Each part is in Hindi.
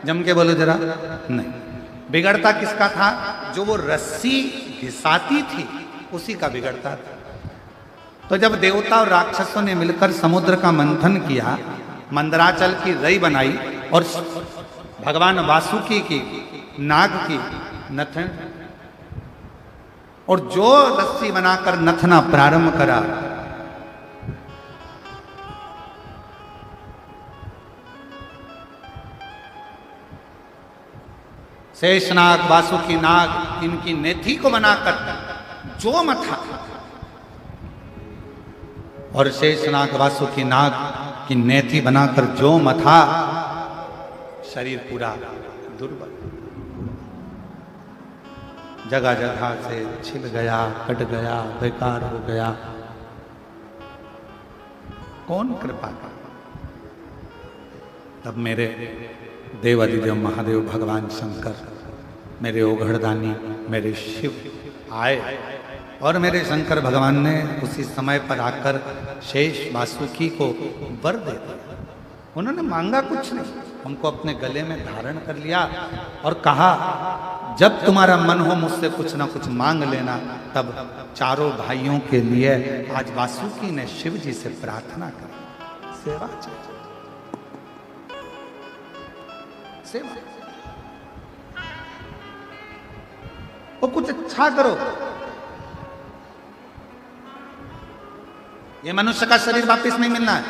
जम के बोलो जरा। नहीं, बिगड़ता किसका था? जो वो रस्सी घिसाती थी उसी का बिगड़ता था। तो जब देवता और राक्षसों ने मिलकर समुद्र का मंथन किया, मंदराचल की रई बनाई और भगवान वासुकी की नाग की नथन, और जो रस्सी बनाकर नथना प्रारंभ करा, शेषनाग वासुकी नाग इनकी नेथी को बनाकर जो मथा, और शेषनाग वासुकी नाग की नेथी बनाकर जो मथा, शरीर पूरा दुर्बल, जगह जगह से छिल गया, कट गया, बेकार हो गया। कौन कृपा का? तब मेरे देवादिदेव महादेव भगवान शंकर, मेरे ओघड़दानी, मेरे शिव आए और मेरे शंकर भगवान ने उसी समय पर आकर शेष वासुकी को वर दे दिया। उन्होंने मांगा कुछ नहीं, उनको अपने गले में धारण कर लिया और कहा, जब तुम्हारा मन हो मुझसे कुछ ना कुछ मांग लेना। तब चारों भाइयों के लिए आज वासुकी ने शिव जी से प्रार्थना करी, सेवा चाहिए, सेवा, वो कुछ अच्छा करो। ये मनुष्य का शरीर वापस नहीं मिलना है।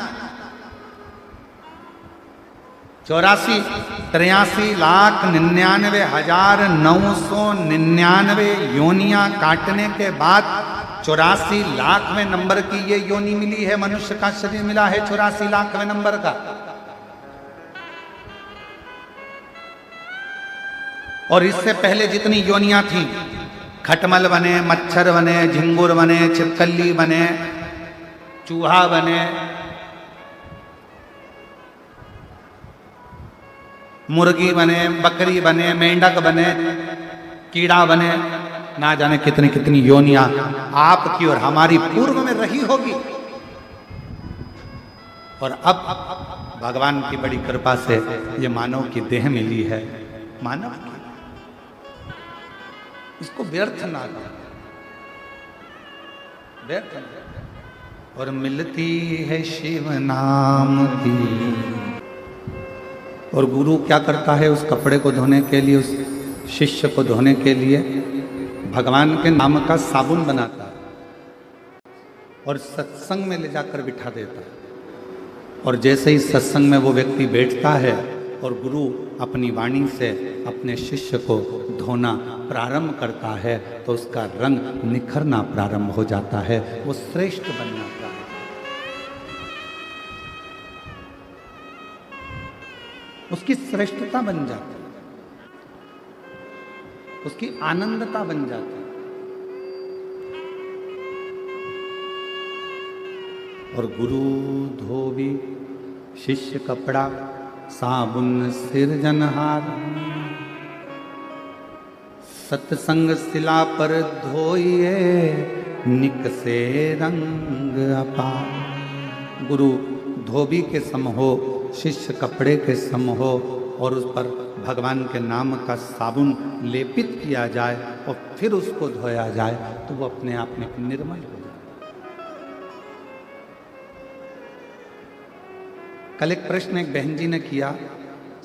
84,99,999 योनियां काटने के बाद 84,00,000वें नंबर की ये योनि मिली है, मनुष्य का शरीर मिला है 84,00,000वें नंबर का। और इससे पहले जितनी योनियां थी, खटमल बने, मच्छर बने, झिंगुर बने, छिपकली बने, चूहा बने, मुर्गी बने, बकरी बने, मेंढक बने, कीड़ा बने, ना जाने कितनी कितनी योनियां आपकी और हमारी पूर्व में रही होगी। और अब भगवान की बड़ी कृपा से ये मानव की देह मिली है। मानव की, इसको व्यर्थ ना करो, व्यर्थ ना। और मिलती है शिव नाम की। और गुरु क्या करता है? उस कपड़े को धोने के लिए, उस शिष्य को धोने के लिए भगवान के नाम का साबुन बनाता है और सत्संग में ले जाकर बिठा देता है। और जैसे ही सत्संग में वो व्यक्ति बैठता है और गुरु अपनी वाणी से अपने शिष्य को धोना प्रारंभ करता है, तो उसका रंग निखरना प्रारंभ हो जाता है, वो श्रेष्ठ बन जाता है। उसकी श्रेष्ठता बन जाती है, उसकी आनंदता बन जाती है। और गुरु धोबी शिष्य कपड़ा, साबुन सिरजनहार, सत्संग शिला पर धोइए, निकसे रंग अपार। गुरु धोबी के सम हो, शिष्य कपड़े के सम हो, और उस पर भगवान के नाम का साबुन लेपित किया जाए और फिर उसको धोया जाए, तो वो अपने आप में निर्मल हो जाए। कल एक प्रश्न एक बहन जी ने किया,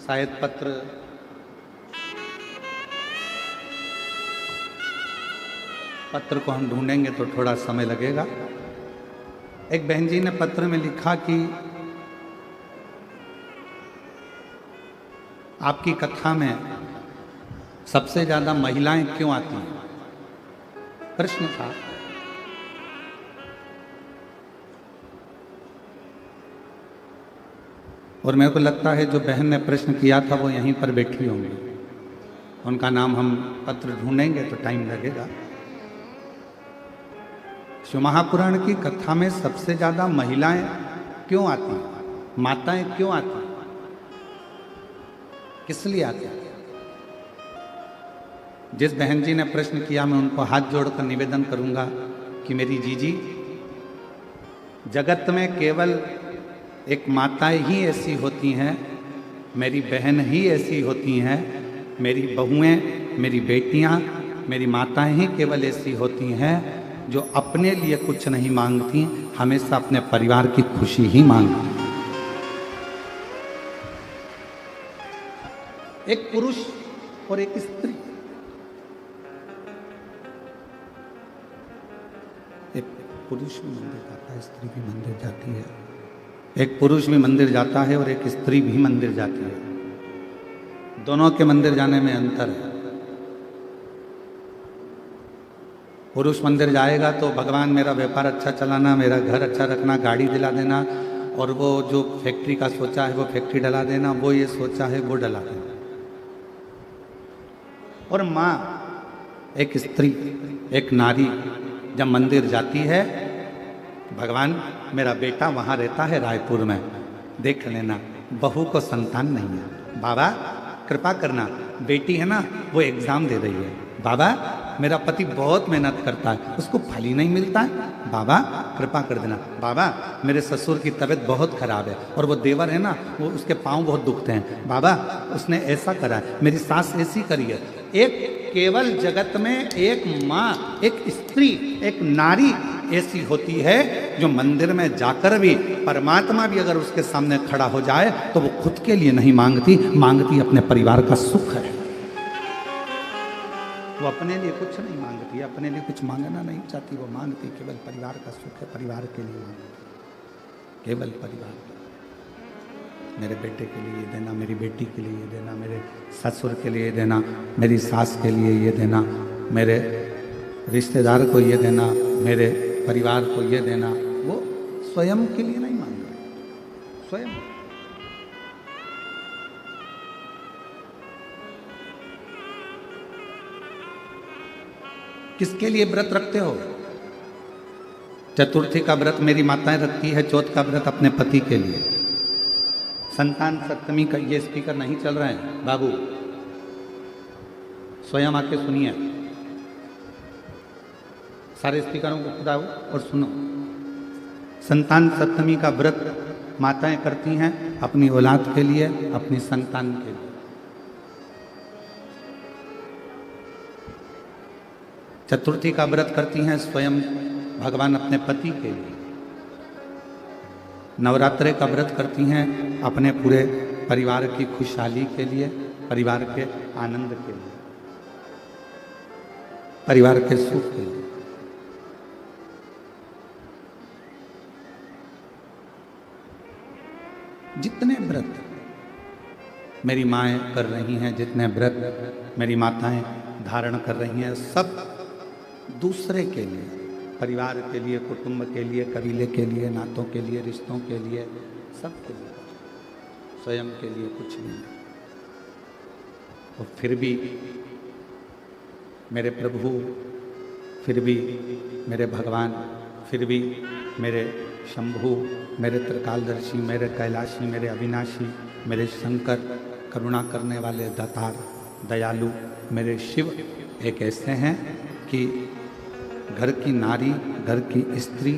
शायद पत्र को हम ढूंढेंगे तो थोड़ा समय लगेगा। एक बहन जी ने पत्र में लिखा कि आपकी कथा में सबसे ज्यादा महिलाएं क्यों आती हैं? प्रश्न था। और मेरे को लगता है जो बहन ने प्रश्न किया था वो यहीं पर बैठी होंगी, उनका नाम हम पत्र ढूंढेंगे तो टाइम लगेगा। शिव महापुराण की कथा में सबसे ज्यादा महिलाएं क्यों आती हैं? माताएं क्यों आती हैं? किस लिए आती हैं? जिस बहन जी ने प्रश्न किया, मैं उनको हाथ जोड़कर निवेदन करूंगा कि मेरी जीजी, जगत में केवल एक माताएं ही ऐसी होती हैं मेरी बहन ही ऐसी होती हैं, मेरी बहुएं, मेरी बेटियां, मेरी माताएं ही केवल ऐसी होती हैं जो अपने लिए कुछ नहीं मांगती, हमेशा अपने परिवार की खुशी ही मांगती। एक पुरुष और एक स्त्री, एक पुरुष भी मंदिर जाता है, स्त्री भी मंदिर जाती है। एक पुरुष भी मंदिर जाता है और एक स्त्री भी मंदिर जाती है। दोनों के मंदिर जाने में अंतर है। पुरुष मंदिर जाएगा तो भगवान मेरा व्यापार अच्छा चलाना, मेरा घर अच्छा रखना, गाड़ी दिला देना, और वो जो फैक्ट्री का सोचा है वो फैक्ट्री डला देना, वो ये सोचा है वो डला देना। और माँ, एक स्त्री, एक नारी जब मंदिर जाती है, भगवान मेरा बेटा वहाँ रहता है रायपुर में, देख लेना, बहू को संतान नहीं है, बाबा कृपा करना, बेटी है ना वो एग्जाम दे रही है, बाबा मेरा पति बहुत मेहनत करता है, उसको फल ही नहीं मिलता है, बाबा कृपा कर देना, बाबा मेरे ससुर की तबीयत बहुत खराब है और वो देवर है ना वो उसके पाँव बहुत दुखते हैं, बाबा उसने ऐसा करा है, मेरी सास ऐसी करी है। एक केवल जगत में एक माँ, एक स्त्री, एक नारी ऐसी होती है जो मंदिर में जाकर भी, परमात्मा भी अगर उसके सामने खड़ा हो जाए तो वो खुद के लिए नहीं मांगती, मांगती अपने परिवार का सुख है। वो अपने लिए कुछ नहीं मांगती, अपने लिए कुछ मांगना नहीं चाहती, वो मांगती केवल परिवार का सुख है, परिवार के लिए मांगती, केवल परिवार। मेरे बेटे के लिए ये देना, मेरी बेटी के लिए ये देना, मेरे ससुर के लिए ये देना, मेरी सास के लिए ये देना, मेरे रिश्तेदार को ये देना, मेरे परिवार को ये देना। वो स्वयं के लिए नहीं मांग रहे, स्वयं। किसके लिए व्रत रखते हो? चतुर्थी का व्रत मेरी माताएं रखती है, चौथ का व्रत अपने पति के लिए। संतान सप्तमी का, ये स्पीकर नहीं चल रहा है बाबू, स्वयं आके सुनिए, सारे स्पीकरों को खुदाओ और सुनो। संतान सप्तमी का व्रत माताएं करती हैं अपनी औलाद के लिए, अपनी संतान के लिए। चतुर्थी का व्रत करती हैं स्वयं भगवान अपने पति के लिए। नवरात्रे का व्रत करती हैं अपने पूरे परिवार की खुशहाली के लिए, परिवार के आनंद के लिए, परिवार के सुख के लिए। जितने व्रत मेरी माएँ कर रही हैं, जितने व्रत मेरी माताएं धारण कर रही हैं, सब दूसरे के लिए, परिवार के लिए, कुटुंब के लिए, कबीले के लिए, नातों के लिए, रिश्तों के लिए, सब के लिए, स्वयं के लिए कुछ नहीं। और फिर भी मेरे प्रभु, फिर भी मेरे भगवान, फिर भी मेरे शंभु, मेरे त्रिकालदर्शी, मेरे कैलाशी, मेरे अविनाशी, मेरे शंकर, करुणा करने वाले दातार, दयालु मेरे शिव एक ऐसे हैं कि घर की नारी, घर की स्त्री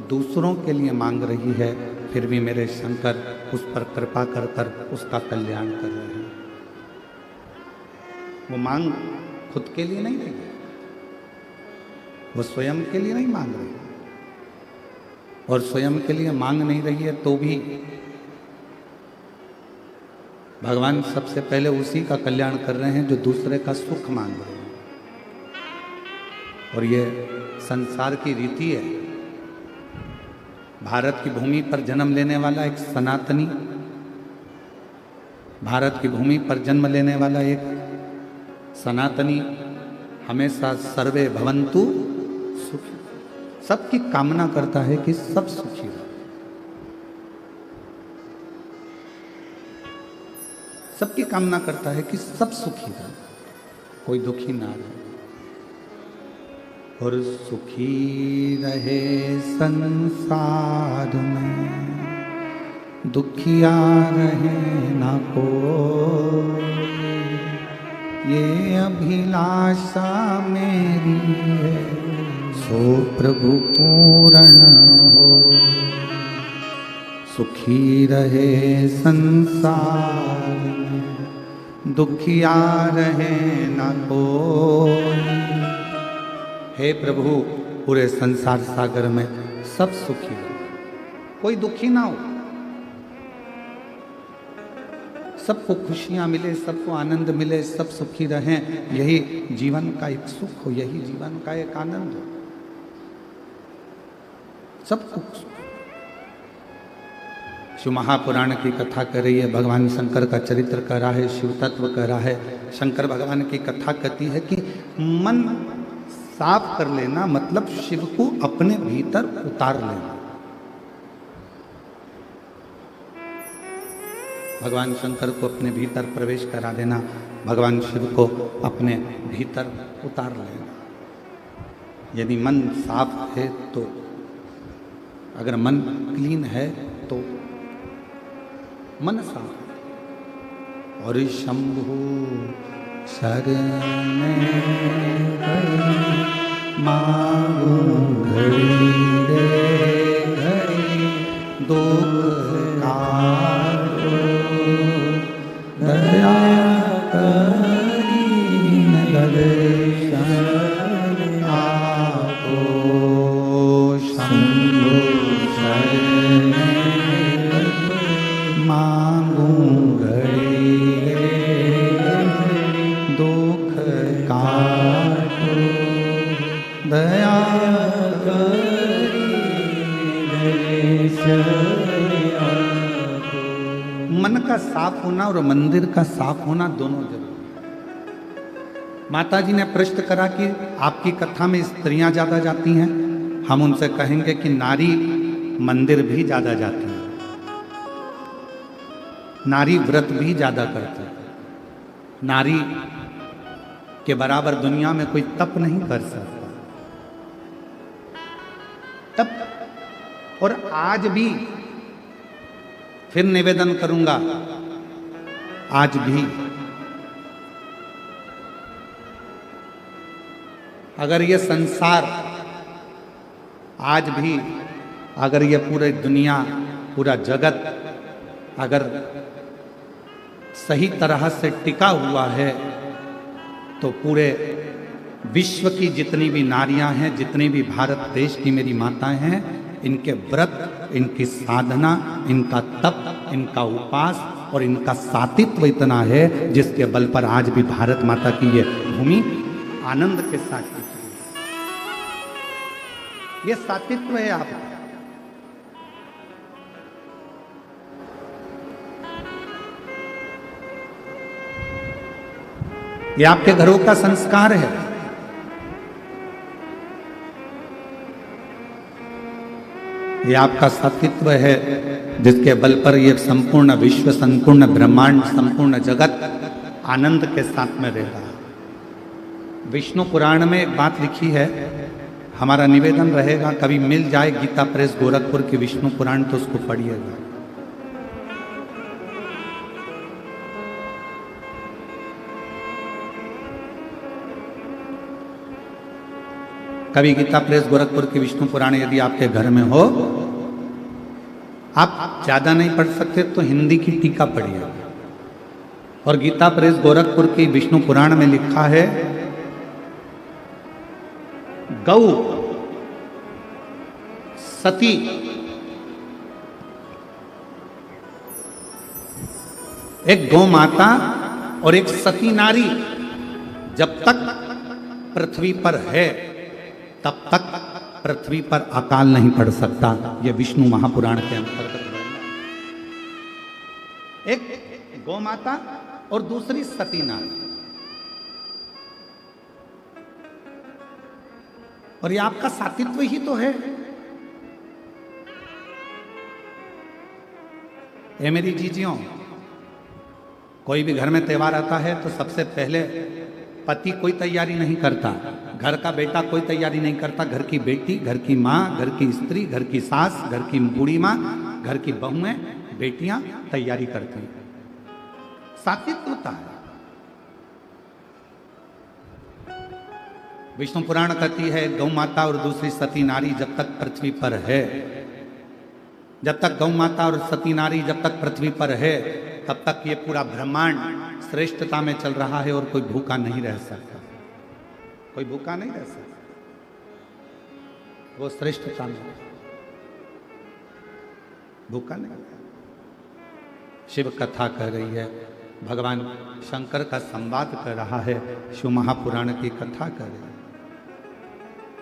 दूसरों के लिए मांग रही है, फिर भी मेरे शंकर उस पर कृपा कर कर उसका कल्याण कर रहे हैं। वो मांग खुद के लिए नहीं रही है, वो स्वयं के लिए नहीं मांग रही है, और स्वयं के लिए मांग नहीं रही है तो भी भगवान सबसे पहले उसी का कल्याण कर रहे हैं जो दूसरे का सुख मांग रहे हैं। और ये संसार की रीति है। भारत की भूमि पर जन्म लेने वाला एक सनातनी, भारत की भूमि पर जन्म लेने वाला एक सनातनी हमेशा सर्वे भवन्तु सुखी, सबकी कामना करता है कि सब सुखी हो, सबकी कामना करता है कि सब सुखी रहे, कोई दुखी ना रहे। और सुखी रहे संसार में, दुखिया रहे ना कोई, ये अभिलाषा मेरी है, सो प्रभु पूर्ण हो। सुखी रहे संसार में, दुखिया रहे न कोई। हे प्रभु, पूरे संसार सागर में सब सुखी हो, कोई दुखी ना हो, सबको खुशियां मिले, सबको आनंद मिले, सब सुखी रहें, यही जीवन का एक सुख हो, यही जीवन का एक आनंद हो, सबको। शिव महापुराण की कथा कर रही है, भगवान शंकर का चरित्र कर रहा है, शिव तत्व कर रहा है। शंकर भगवान की कथा कहती है कि मन साफ कर लेना मतलब शिव को अपने भीतर उतार लेना। भगवान शंकर को अपने भीतर प्रवेश करा देना, भगवान शिव को अपने भीतर उतार लेना। यदि मन साफ है तो, अगर मन क्लीन है तो मन साफ। और शंभु शरण मांगू घड़ी रे घड़ी, दुख काटो दया करी दर्शन आपो। शंभु शरण मांगू घड़ी रे दुख काटो दया करी दर्शन। मन का साफ होना और मंदिर का साफ होना दोनों जरूरी। माता जी ने प्रश्न करा कि आपकी कथा में स्त्रियां ज्यादा जाती हैं, हम उनसे कहेंगे कि नारी मंदिर भी ज्यादा जाती है, नारी व्रत भी ज्यादा करती है, नारी के बराबर दुनिया में कोई तप नहीं कर सकता। तप। और आज भी फिर निवेदन करूंगा, आज भी अगर ये संसार, आज भी अगर ये पूरे दुनिया, पूरा जगत अगर सही तरह से टिका हुआ है तो पूरे विश्व की जितनी भी नारियां हैं, जितनी भी भारत देश की मेरी माताएं हैं, इनके व्रत, इनकी साधना, इनका तप, इनका उपास और इनका सातित्व इतना है जिसके बल पर आज भी भारत माता की ये भूमि आनंद के साथ टिकी है। ये सातित्व है आपका। ये आपके घरों का संस्कार है। ये आपका सतित्व है जिसके बल पर ये संपूर्ण विश्व, संपूर्ण ब्रह्मांड, संपूर्ण जगत आनंद के साथ में रहता है। विष्णु पुराण में एक बात लिखी है, हमारा निवेदन रहेगा कभी मिल जाए गीता प्रेस गोरखपुर की विष्णु पुराण तो उसको पढ़िएगा। कभी गीता प्रेस गोरखपुर की विष्णु पुराण यदि आपके घर में हो, आप ज्यादा नहीं पढ़ सकते तो हिंदी की टीका पढ़िए। और गीता प्रेस गोरखपुर की विष्णु पुराण में लिखा है, गौ सती एक गौ माता और एक सती नारी जब तक पृथ्वी पर है तब तक पृथ्वी पर अकाल नहीं पड़ सकता। यह विष्णु महापुराण के अंतर्गत एक गौ माता और दूसरी सती नारी। और ये आपका सातित्व ही तो है। ये मेरी जीजियों, कोई भी घर में त्योहार आता है तो सबसे पहले पति कोई तैयारी नहीं करता, घर का बेटा कोई तैयारी नहीं करता, घर की बेटी, घर की माँ, घर की स्त्री, घर की सास, घर की बूढ़ी माँ, घर की बहुएं, बेटियां तैयारी करती हैं। सात्विक होता है। विष्णु पुराण कहती है गौ माता और दूसरी सती नारी जब तक पृथ्वी पर है जब तक गौ माता और सती नारी जब तक पृथ्वी पर है तब तक ये पूरा ब्रह्मांड श्रेष्ठता में चल रहा है और कोई भूखा नहीं रह सकता, कोई भूखा नहीं रह सकता, वो श्रेष्ठता में भूखा नहीं। शिव कथा कह रही है, भगवान शंकर का संवाद कर रहा है, शिव महापुराण की कथा कर रही है।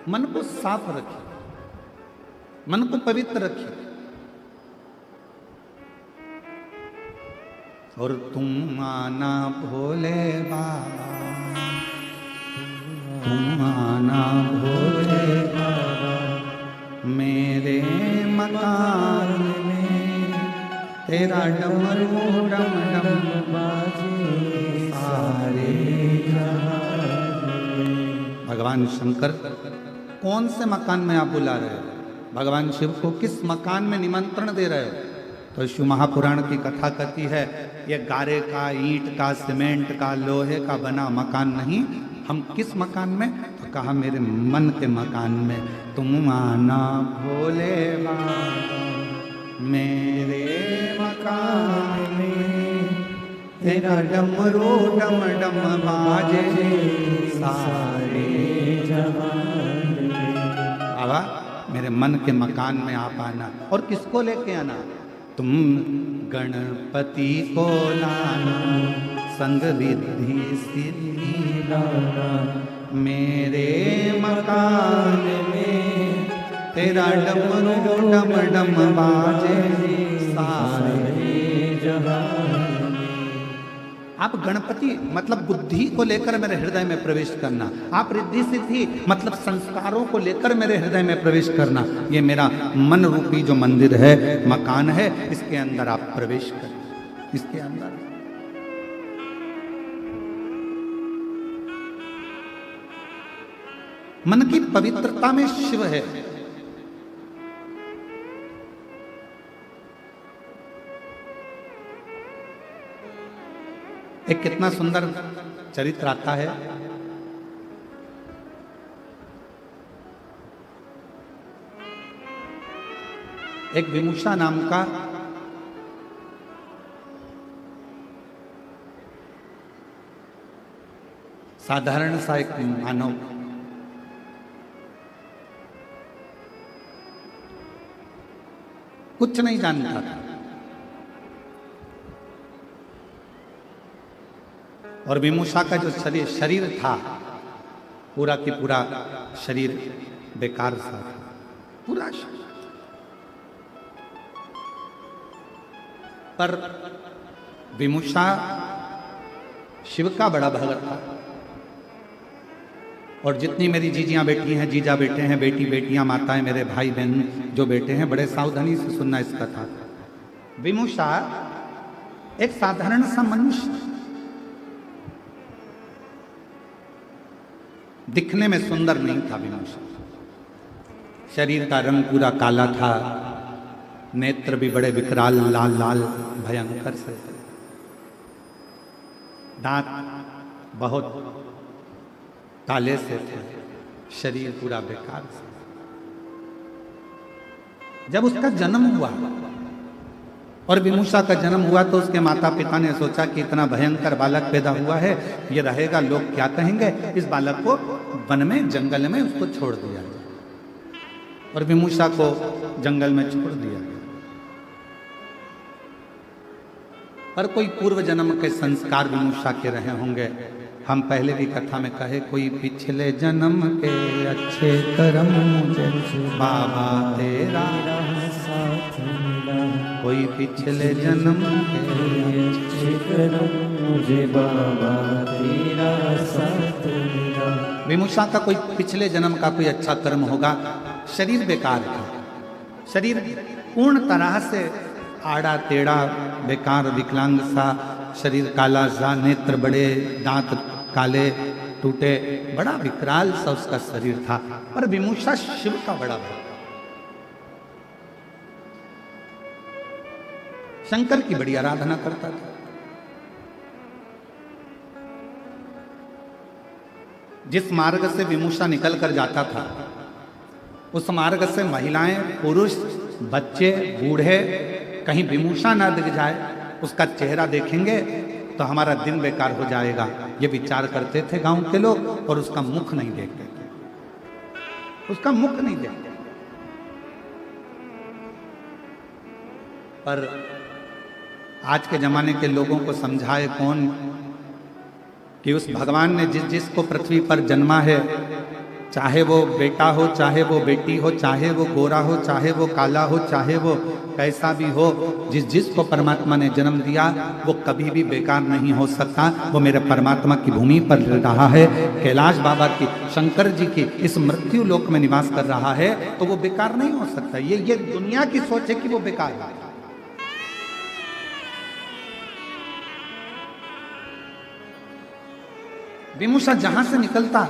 मन को साफ रखिए, मन को पवित्र रखिए। और तुम आना भोले बाबा, तुम आना भोले बाबा, मेरे मकान में तेरा डमरू डम डम बाजे सारे जहां में। भगवान शंकर कौन से मकान में आप बुला रहे हो? भगवान शिव को किस मकान में निमंत्रण दे रहे हो? तो शिव महापुराण की कथा कहती है, ये गारे का, ईंट का, सीमेंट का, लोहे का बना मकान नहीं। हम किस मकान में? तो कहा मेरे मन के मकान में। तुम आना भोले बाबा, मेरे मकान में तेरा डमरू डम डम बाजे सारे जहान में। बाबा मेरे मन के मकान में आप आना। और किसको लेके आना? तुम गणपति को लाना, संग विधि सिद्धि लाना, मेरे मकान में तेरा डमरू डम डम बाजे सारे जहान में। आप गणपति मतलब बुद्धि को लेकर मेरे हृदय में प्रवेश करना, आप रिद्धि सिद्धि मतलब संस्कारों को लेकर मेरे हृदय में प्रवेश करना। ये मेरा मन रूपी जो मंदिर है, मकान है, इसके अंदर आप प्रवेश करें, इसके अंदर। मन की पवित्रता में शिव है। एक कितना सुंदर चरित्र आता है। एक विमुषा नाम का साधारण सा एक मानव कुछ नहीं जानता था, और विमुषा का जो शरीर था पूरा की पूरा शरीर बेकार सा था, पूरा शरीर। पर विमुषा शिव का बड़ा भगत था। और जितनी मेरी जीजियां बेटी हैं, जीजा बेटे हैं, बेटी बेटियां, माताएं, मेरे भाई बहन जो बेटे हैं, बड़े सावधानी से सुनना इस कथा। विमुषा एक साधारण सा मनुष्य, दिखने में सुंदर नहीं था विमुषा। शरीर का रंग पूरा काला था, नेत्र भी बड़े विकराल लाल लाल भयंकर से, दांत बहुत काले से थे, शरीर पूरा बेकार से। जब उसका जन्म हुआ और विमुषा का जन्म हुआ तो उसके माता पिता ने सोचा कि इतना भयंकर बालक पैदा हुआ है, ये रहेगा, लोग क्या कहेंगे, इस बालक को वन में जंगल में उसको छोड़ दिया जाए। और विमुषा को जंगल में छोड़ दिया गया। पर कोई पूर्व जन्म के संस्कार विमुषा के रहे होंगे। हम पहले भी कथा में कहे, कोई पिछले जन्म के अच्छे कर्म मुझे बाबा तेरा साथ मिला, कोई पिछले जन्म के अच्छे कर्म मुझे बाबा तेरा साथ मिला। विमुषा का कोई पिछले जन्म का कोई अच्छा कर्म होगा। शरीर बेकार था, शरीर पूर्ण तरह से आड़ा टेढ़ा बेकार विकलांग सा, शरीर काला सा, नेत्र बड़े, दांत काले टूटे, बड़ा विकराल सा उसका शरीर था। पर विमुषा शिव का बड़ा भक्त, शंकर की बड़ी आराधना करता था। जिस मार्ग से विमुषा निकल कर जाता था, उस मार्ग से महिलाएं पुरुष बच्चे बूढ़े कहीं विमूषा ना दिख जाए, उसका चेहरा देखेंगे तो हमारा दिन बेकार हो जाएगा, ये विचार करते थे गांव के लोग। और उसका मुख नहीं देखते थे, उसका मुख नहीं देखते। पर आज के जमाने के लोगों को समझाए कौन कि उस भगवान ने जिस जिसको पृथ्वी पर जन्मा है, चाहे वो बेटा हो, चाहे वो बेटी हो, चाहे वो गोरा हो, चाहे वो काला हो, चाहे वो कैसा भी हो, जिस जिसको परमात्मा ने जन्म दिया वो कभी भी बेकार नहीं हो सकता। वो मेरे परमात्मा की भूमि पर रहा है, कैलाश बाबा की, शंकर जी की इस मृत्यु लोक में निवास कर रहा है, तो वो बेकार नहीं हो सकता। ये दुनिया की सोच है कि वो बेकार है। विमूषा जहां से निकलता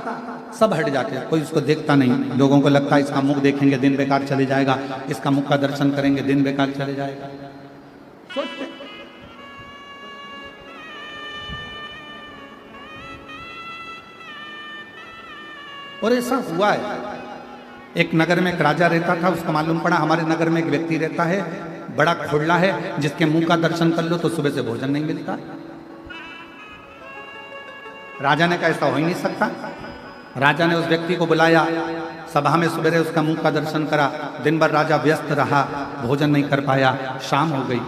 सब हट जाते हैं, कोई उसको देखता नहीं। लोगों को लगता है इसका मुख देखेंगे दिन बेकार चले जाएगा, इसका मुख का दर्शन करेंगे दिन बेकार चले जाएगा, सोचते। और ऐसा हुआ है। एक नगर में एक राजा रहता था, उसको मालूम पड़ा हमारे नगर में एक व्यक्ति रहता है, बड़ा खोड़ला है, जिसके मुंह का दर्शन कर लो तो सुबह से भोजन नहीं मिलता। राजा ने कहा ऐसा हो ही नहीं सकता। राजा ने उस व्यक्ति को बुलाया, सभा में सवेरे उसका मुंह का दर्शन करा। दिन भर राजा व्यस्त रहा, भोजन नहीं कर पाया, शाम हो गई।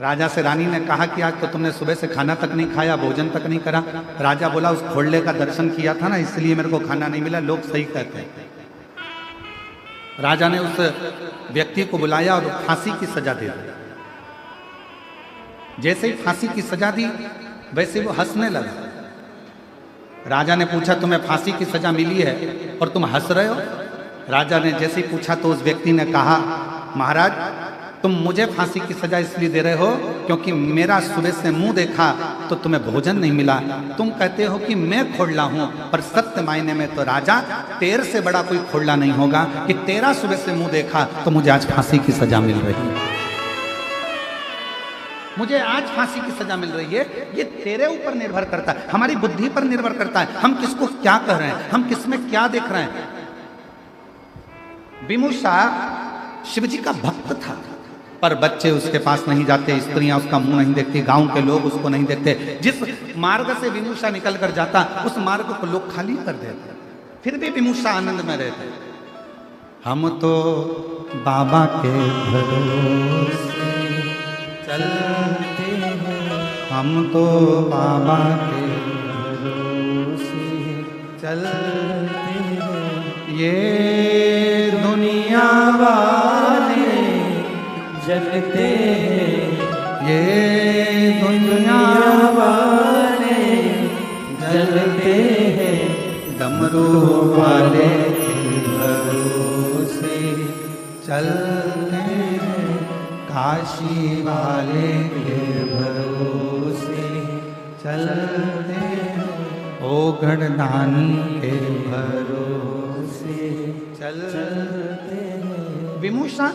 राजा से रानी ने कहा कि आज तो तुमने सुबह से खाना तक नहीं खाया, भोजन तक नहीं करा। राजा बोला उस खोड़ले का दर्शन किया था ना, इसलिए मेरे को खाना नहीं मिला, लोग सही कहते हैं। राजा ने उस व्यक्ति को बुलाया और फांसी की सजा दे दी। जैसे ही फांसी की सजा दी वैसे वो हंसने लगा। राजा ने पूछा तुम्हें फांसी की सजा मिली है और तुम हंस रहे हो? राजा ने जैसे ही पूछा तो उस व्यक्ति ने कहा महाराज तुम मुझे फांसी की सजा इसलिए दे रहे हो क्योंकि मेरा सुबह से मुंह देखा तो तुम्हें भोजन नहीं मिला। तुम कहते हो कि मैं खोड़ला हूं, पर सत्य मायने में तो राजा तेरे से बड़ा कोई खोड़ला नहीं होगा कि तेरा सुबह से मुंह देखा तो मुझे आज फांसी की सजा मिल रही है। मुझे आज फांसी की सजा मिल रही है। ये तेरे ऊपर निर्भर करता है, हमारी बुद्धि पर निर्भर करता है, हम किसको क्या कह रहे हैं, हम किसमें क्या देख रहे हैं। विमूषा शिव जी का भक्त था, पर बच्चे उसके पास नहीं जाते, स्त्रियां उसका मुंह नहीं देखती, गांव के लोग उसको नहीं देखते। जिस मार्ग से विमूषा निकल कर जाता उस मार्ग को लोग खाली कर देते, फिर भी विमूषा आनंद में रहते। हम तो बाबा के भरोसे चलते हैं, हम तो बाबा के भरोसे चलते हैं। ये दुनिया वाले जलते हैं, ये दुनिया वाले जलते हैं, डमरू वाले के भरोसे चलते हैं, काशी वाले के भरोसे चलते हैं, ओ गढ़दानी के भरोसे चलते हैं। विमूषा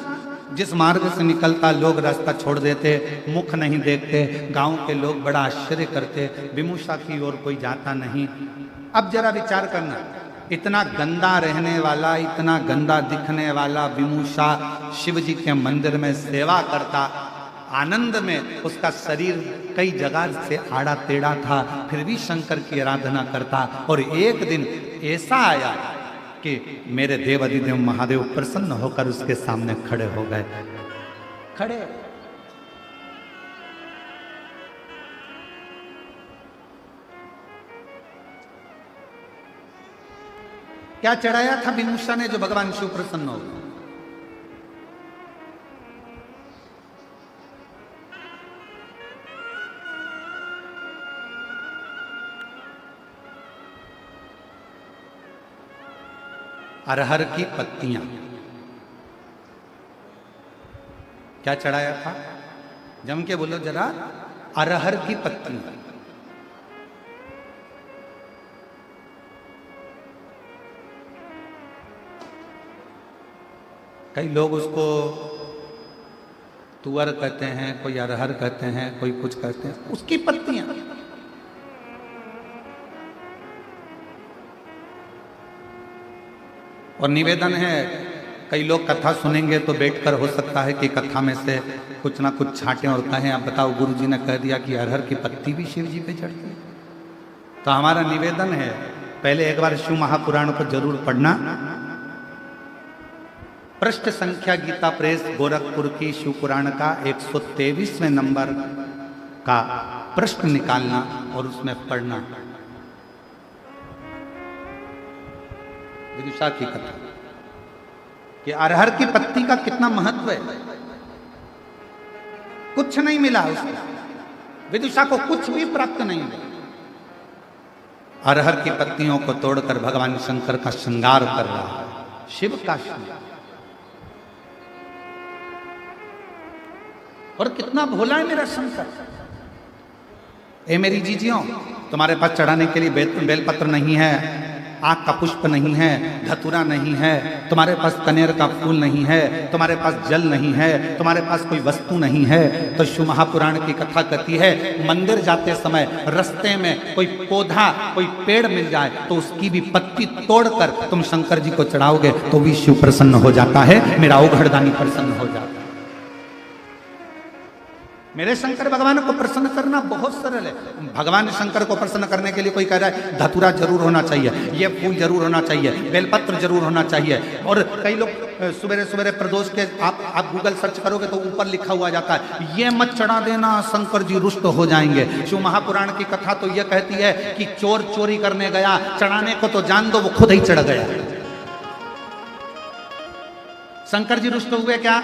जिस मार्ग से निकलता लोग रास्ता छोड़ देते, मुख नहीं देखते, गांव के लोग बड़ा आश्चर्य करते, विमूषा की ओर कोई जाता नहीं। अब जरा विचार करना, इतना गंदा रहने वाला, इतना गंदा दिखने वाला विमूषा शिव जी के मंदिर में सेवा करता, आनंद में उसका शरीर कई जगह से आड़ा टेढ़ा था, फिर भी शंकर की आराधना करता। और एक दिन ऐसा आया कि मेरे देव अधिदेव महादेव प्रसन्न होकर उसके सामने खड़े हो गए। खड़े क्या चढ़ाया था विमूषा ने जो भगवान शिव प्रसन्न हो? अरहर की पत्तियां। क्या चढ़ाया था? जम के बोलो जरा। अरहर की पत्तियां। कई लोग उसको तुअर कहते हैं, कोई अरहर कहते हैं, कोई कुछ कहते हैं, उसकी पत्तियां। और निवेदन है कई लोग कथा सुनेंगे तो बैठकर हो सकता है कि कथा में से कुछ ना कुछ छांटे और कहें, अब बताओ गुरु जी ने कह दिया कि अरहर की पत्ती भी शिव जी पे चढ़ती है। तो हमारा निवेदन है, पहले एक बार शिव महापुराण को जरूर पढ़ना। पृष्ठ संख्या गीता प्रेस गोरखपुर की शिव पुराण का 123वें नंबर का पृष्ठ निकालना और उसमें पढ़ना। विदुषा की कथा कि अरहर की पत्ती का कितना महत्व है। कुछ नहीं मिला उसको, विदुषा को कुछ भी प्राप्त नहीं मिला। अरहर की पत्तियों को तोड़कर भगवान शंकर का श्रृंगार कर रहा है, शिव का श्रृंगार। और कितना भोला है मेरा शंकर। ए मेरी जीजियों, तुम्हारे पास चढ़ाने के लिए बेलपत्र नहीं है, आग का पुष्प नहीं है, धतूरा नहीं है, तुम्हारे पास कनेर का फूल नहीं है, तुम्हारे पास जल नहीं है, तुम्हारे पास कोई वस्तु नहीं है, तो शिव महापुराण की कथा कहती है मंदिर जाते समय रास्ते में कोई पौधा कोई पेड़ मिल जाए तो उसकी भी पत्ती तोड़कर तुम शंकर जी को चढ़ाओगे तो भी शिव प्रसन्न हो जाता है, मेरा औघड़दानी प्रसन्न हो जाता है। मेरे शंकर भगवान को प्रसन्न करना बहुत सरल है। भगवान शंकर को प्रसन्न करने के लिए कोई कह रहा है धतूरा जरूर होना चाहिए, ये फूल जरूर होना चाहिए, बेलपत्र जरूर होना चाहिए। और कई लोग सवेरे सवेरे प्रदोष के आप गूगल सर्च करोगे तो ऊपर लिखा हुआ जाता है ये मत चढ़ा देना, शंकर जी रुष्ट हो जाएंगे। शिव महापुराण की कथा तो यह कहती है कि चोर चोरी करने गया, चढ़ाने को तो जान दो वो खुद ही चढ़ गया। शंकर जी रुष्ट हुए क्या?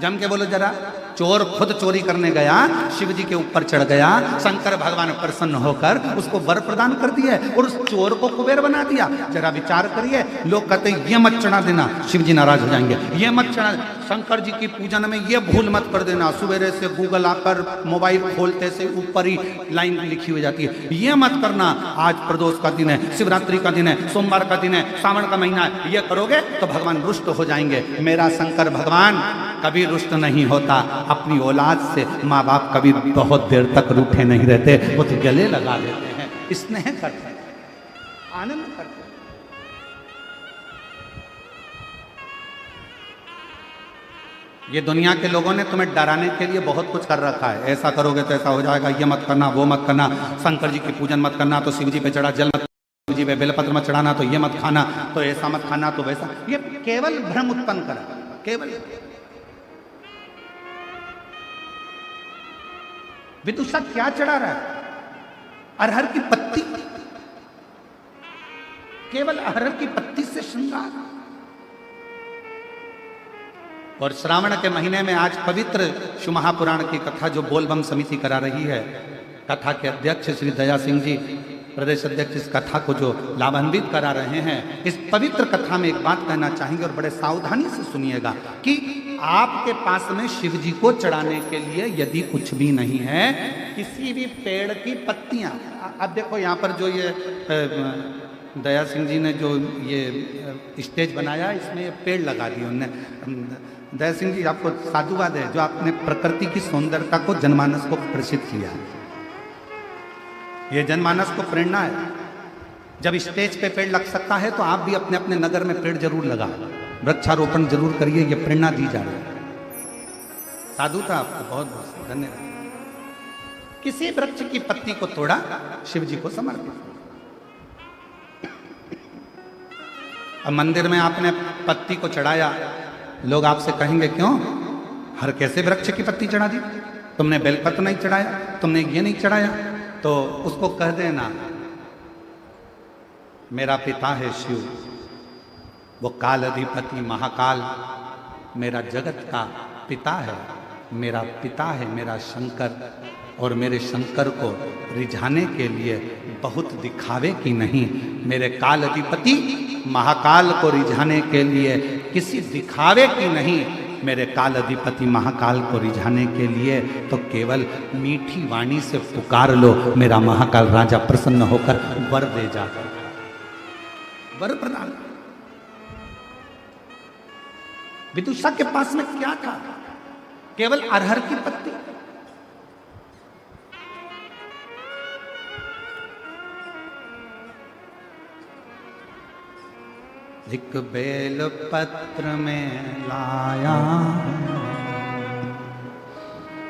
जम के बोलो जरा। चोर खुद चोरी करने गया, शिव जी के ऊपर चढ़ गया, शंकर भगवान प्रसन्न होकर उसको वर प्रदान कर दिया और उस चोर को कुबेर बना दिया। जरा विचार करिए, लोग कहते हैं ये मत चढ़ा देना, शिव जी नाराज हो जाएंगे, ये मत चढ़ा, शंकर जी की पूजन में ये भूल मत कर देना। सवेरे से गूगल आकर मोबाइल खोलते से ऊपर ही लाइन लिखी हुई जाती है, ये मत करना, आज प्रदोष का दिन है, शिवरात्रि का दिन है, सोमवार का दिन है, सावन का महीना है, ये करोगे तो भगवान रुष्ट हो जाएंगे। मेरा शंकर भगवान कभी रुष्ट नहीं होता। अपनी औलाद से माँ बाप कभी बहुत देर तक रूठे नहीं रहते, वो तो गले लगा लेते हैं, स्नेह करते हैं, आनंद करते हैं। ये दुनिया के लोगों ने तुम्हें डराने के लिए बहुत कुछ कर रखा है, ऐसा करोगे तो ऐसा हो जाएगा, ये मत करना, वो मत करना, शंकर जी की पूजन मत करना तो शिव जी पे चढ़ा जल मत, शिव जी पे बेलपत्र मत चढ़ाना तो ये मत खाना, तो ऐसा मत खाना तो वैसा। ये केवल भ्रम उत्पन्न करा, केवल। विदुषा क्या चढ़ा रहा है? अरहर की पत्ती, केवल अरहर की पत्ती से श्रृंगार। और श्रावण के महीने में आज पवित्र शिव महापुराण की कथा जो बोलबम समिति करा रही है, कथा के अध्यक्ष श्री दया सिंह जी प्रदेश अध्यक्ष इस कथा को जो लाभान्वित करा रहे हैं, इस पवित्र कथा में एक बात कहना चाहेंगे और बड़े सावधानी से सुनिएगा कि आपके पास में शिव जी को चढ़ाने के लिए यदि कुछ भी नहीं है, किसी भी पेड़ की पत्तियां, अब देखो यहाँ पर जो ये दया सिंह जी ने जो ये स्टेज बनाया, इसमें ये पेड़ लगा दिए उन्होंने। दया सिंह जी आपको साधुवाद है जो आपने प्रकृति की सौंदर्यता को जनमानस को प्रसिद्ध किया। ये जनमानस को प्रेरणा है, जब स्टेज पे पेड़ लग सकता है तो आप भी अपने अपने नगर में पेड़ जरूर लगा, वृक्षारोपण जरूर करिए, ये प्रेरणा दी जा रही है। साधु था आपको बहुत बहुत धन्यवाद। किसी वृक्ष की पत्ती को तोड़ा, शिव जी को समर्पित। अब मंदिर में आपने पत्ती को चढ़ाया, लोग आपसे कहेंगे क्यों हर कैसे वृक्ष की पत्ती चढ़ा दी, तुमने बेलपत्र नहीं चढ़ाया, तुमने ये नहीं चढ़ाया, तो उसको कह देना मेरा पिता है शिव, वो काल अधिपति महाकाल मेरा जगत का पिता है, मेरा पिता है मेरा शंकर, और मेरे शंकर को रिझाने के लिए बहुत दिखावे की नहीं, मेरे काल अधिपति महाकाल को रिझाने के लिए किसी दिखावे की नहीं, मेरे काल अधिपति महाकाल को रिझाने के लिए तो केवल मीठी वाणी से पुकार लो, मेरा महाकाल राजा प्रसन्न होकर वर दे जाता, वर प्रदान। विदुषा के पास में क्या था? केवल अरहर की पत्ती। एक बेल पत्र में लाया,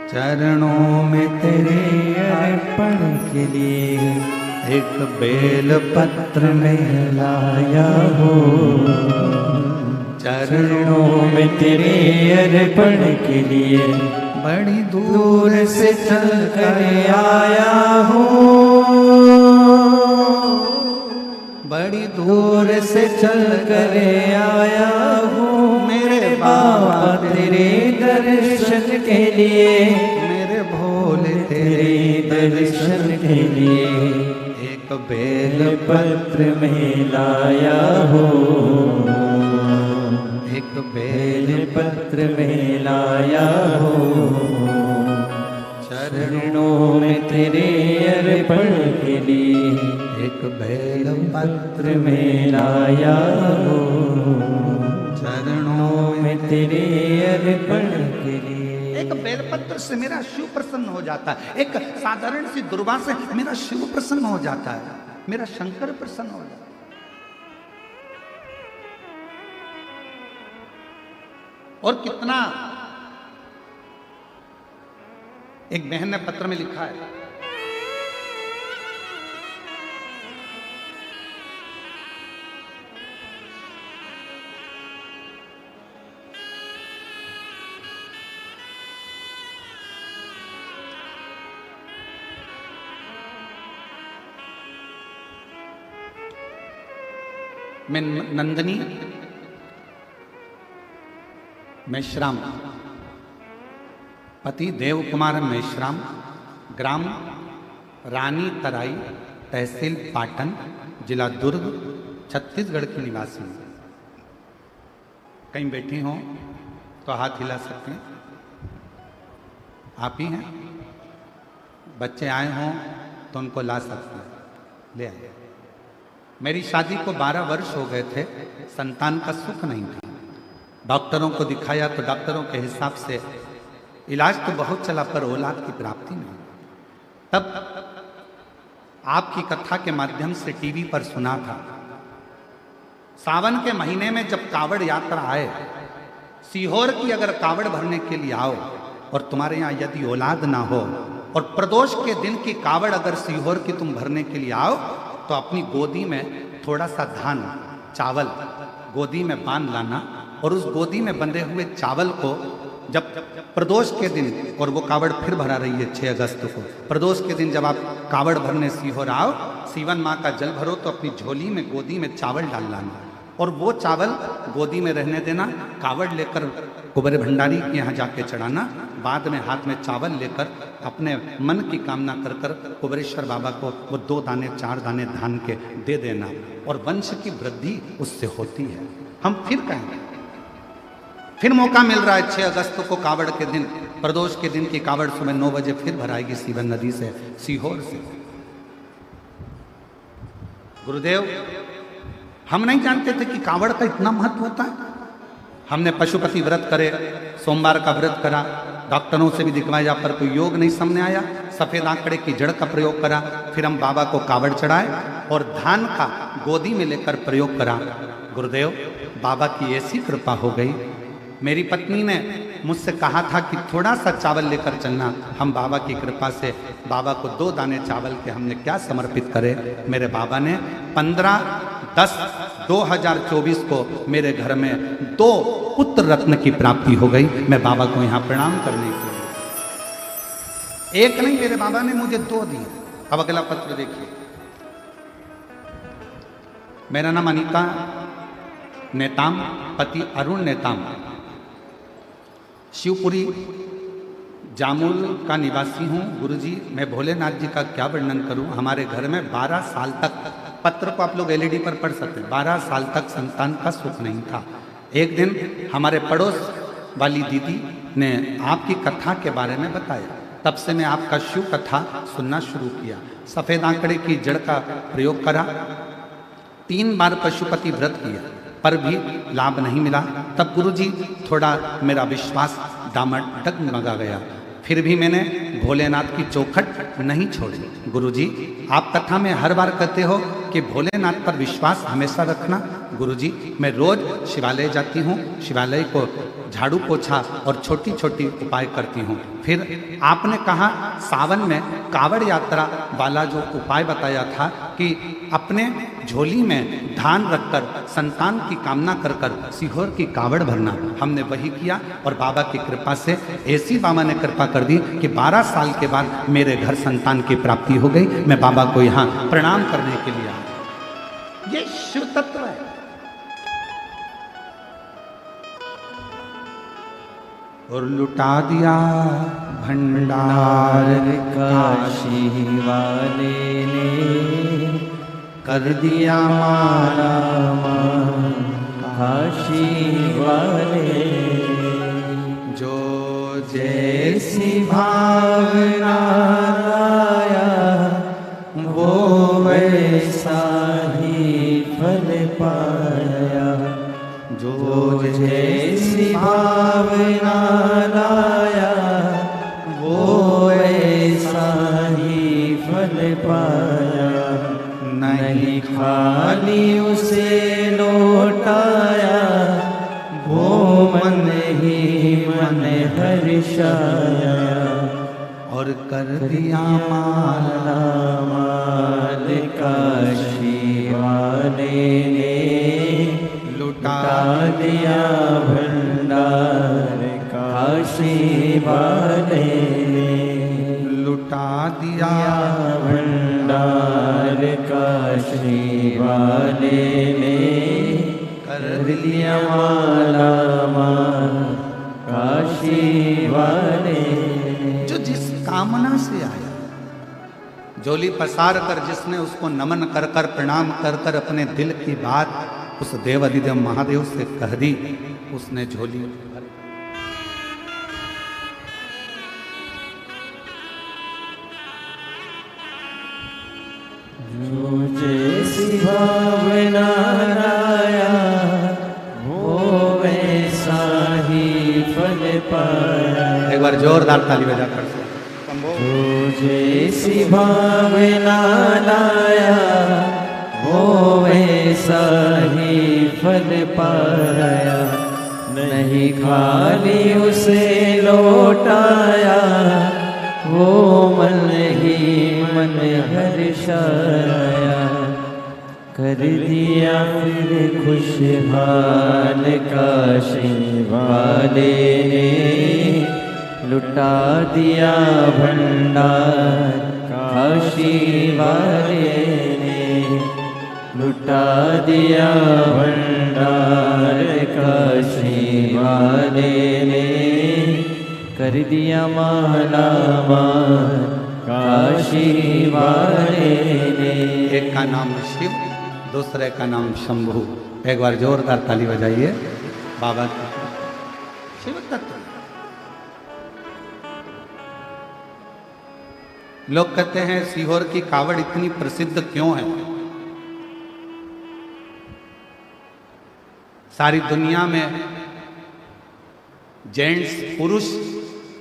चरणों में तेरे अर्पण के लिए। एक बेल पत्र में लाया हो, चरणों में तेरे अर्पण के लिए। बड़ी दूर से चल कर आया हूँ, बड़ी दूर से चल कर आया हूँ मेरे बाबा तेरे दर्शन के लिए। मेरे भोले तेरे दर्शन के लिए एक बेल पत्र में लाया हूँ, एक बेल पत्र में लाया हूँ। चरणों में तेरे अर्पण के लिए एक बेल पत्र में लाया हूँ, चरणों में तेरे अर्पण के लिए। एक बेलपत्र से मेरा शिव प्रसन्न हो जाता है, एक साधारण सी दुर्वा से मेरा शिव प्रसन्न हो जाता है, मेरा शंकर प्रसन्न हो जाता है। और कितना, एक बहन ने पत्र में लिखा है, मैं नंदनी मेश्राम, पति देव कुमार मेश्राम, ग्राम रानी तराई, तहसील पाटन, जिला दुर्ग, छत्तीसगढ़ की निवासी हूँ। कहीं बैठी हो तो हाथ हिला सकते हैं, आप ही हैं। बच्चे आए हों तो उनको ला सकते हैं, ले आए। मेरी शादी को 12 वर्ष हो गए थे, संतान का सुख नहीं था। डॉक्टरों को दिखाया तो डॉक्टरों के हिसाब से इलाज तो बहुत चला पर औलाद की प्राप्ति नहीं। तब आपकी कथा के माध्यम से टीवी पर सुना था, सावन के महीने में जब कावड़ यात्रा आए, सीहोर की अगर कावड़ भरने के लिए आओ और तुम्हारे यहाँ यदि औलाद ना हो और प्रदोष के दिन की कावड़ अगर सीहोर की तुम भरने के लिए आओ तो अपनी गोदी में थोड़ा सा धान चावल गोदी में बांध लाना, और उस गोदी में बंधे हुए चावल को जब प्रदोष के दिन, और वो कावड़ फिर भरा रही है 6 अगस्त को, प्रदोष के दिन जब आप कावड़ भरने सीहोर आओ, सीवन माँ का जल भरो तो अपनी झोली में गोदी में चावल डाल लाना, और वो चावल गोदी में रहने देना। कावड़ लेकर कुबेर भंडारी के यहाँ जाके चढ़ाना, बाद में हाथ में चावल लेकर अपने मन की कामना कर कर कुबेरेश्वर बाबा को वो 2 दाने 4 दाने धान के दे देना, और वंश की वृद्धि उससे होती है। हम फिर कहेंगे, फिर मौका मिल रहा है 6 अगस्त को कावड़ के दिन, प्रदोष के दिन की कावड़ सुबह 9 बजे फिर भराएगी सीवन नदी से, सीहोर से। गुरुदेव, हम नहीं जानते थे कि कावड़ का इतना महत्व होता है। हमने पशुपति व्रत करे, सोमवार का व्रत करा, डॉक्टरों से भी दिखवाया पर कोई योग नहीं सामने आया, सफेद आंकड़े की जड़ का प्रयोग करा, फिर हम बाबा को कावड़ चढ़ाए और धान का गोदी में लेकर प्रयोग करा। गुरुदेव, बाबा की ऐसी कृपा हो गई, मेरी पत्नी ने मुझसे कहा था कि थोड़ा सा चावल लेकर चलना। हम बाबा की कृपा से बाबा को 2 दाने चावल के हमने क्या समर्पित करे, मेरे बाबा ने 15/10/2024 को मेरे घर में 2 पुत्र रत्न की प्राप्ति हो गई। मैं बाबा को यहाँ प्रणाम करने के लिए, एक नहीं, मेरे बाबा ने मुझे 2 दिए। अब अगला पत्र देखिए। मेरा नाम अनीता नेताम, पति अरुण नेताम, शिवपुरी जामुल का निवासी हूँ। गुरुजी, मैं भोलेनाथ जी का क्या वर्णन करूँ। हमारे घर में 12 साल तक, पत्र को आप लोग एलईडी पर पढ़ सकते हैं, 12 साल तक संतान का सुख नहीं था। एक दिन हमारे पड़ोस वाली दीदी ने आपकी कथा के बारे में बताया, तब से मैं आपका शिव कथा सुनना शुरू किया। सफ़ेद आंकड़े की जड़ का प्रयोग करा, 3 बार पशुपति व्रत किया पर भी लाभ नहीं मिला। तब गुरुजी थोड़ा मेरा विश्वास डगमगा गया, फिर भी मैंने भोलेनाथ की चौखट नहीं छोड़ी। गुरुजी, आप कथा में हर बार कहते हो कि भोलेनाथ पर विश्वास हमेशा रखना, गुरुजी मैं रोज शिवालय जाती हूँ, शिवालय को झाड़ू पोछा और छोटी छोटी उपाय करती हूँ। फिर आपने कहा सावन में कावड़ यात्रा वाला जो उपाय बताया था कि अपने झोली में धान रखकर संतान की कामना कर कर सीहोर की कावड़ भरना। हमने वही किया और बाबा की कृपा से ऐसी बाबा ने कृपा कर दी कि 12 साल के बाद मेरे घर संतान की प्राप्ति हो गई। मैं बाबा को यहाँ प्रणाम करने के लिए आया। ये शिव तत्व है। और लुटा दिया भंडार काशी वाले ने कर दिया माला माल काशी वाले। जो जैसी भावना लाया वो वैसा ही फल पाया। जो जैसी भावना लाया वो वैसा ही फल पाया। नहीं खाली उसे लौटाया वो मन ही मन हर्षाया। और कर दिया माला माल काशी वाले ने लुटा दिया भंडार काशी वाले ने। लुटा दिया भंडार काशी वाले ने कर दिया माला माल काशी वाले। जो जिस कामना से आया, झोली पसार कर जिसने उसको नमन कर कर प्रणाम कर कर अपने दिल की बात उस देवादिदेव महादेव से कह दी, उसने झोली भर। जो जैसी भावना लाया वो वैसा ही फल पाया। एक बार जोरदार ताली बजाकर से जो जैसी भावना लाया वो वैसा ही फल पाया। नहीं खाली उसे लौटाया वो मन ही मन हर्षाया। कर दिया फिर खुशहाल काशी वाले ने लुटा दिया भंडार काशी वाले ने। लुटा दिया भंडार काशी वाले ने कर दिया माला माल काशी वाले ने। एक का नाम शिव, दूसरे का नाम शंभू। एक बार जोरदार ताली बजाइए बाबा की। शिव तत्व लोग कहते हैं सीहोर की कावड़ इतनी प्रसिद्ध क्यों है? सारी दुनिया में जेंट्स पुरुष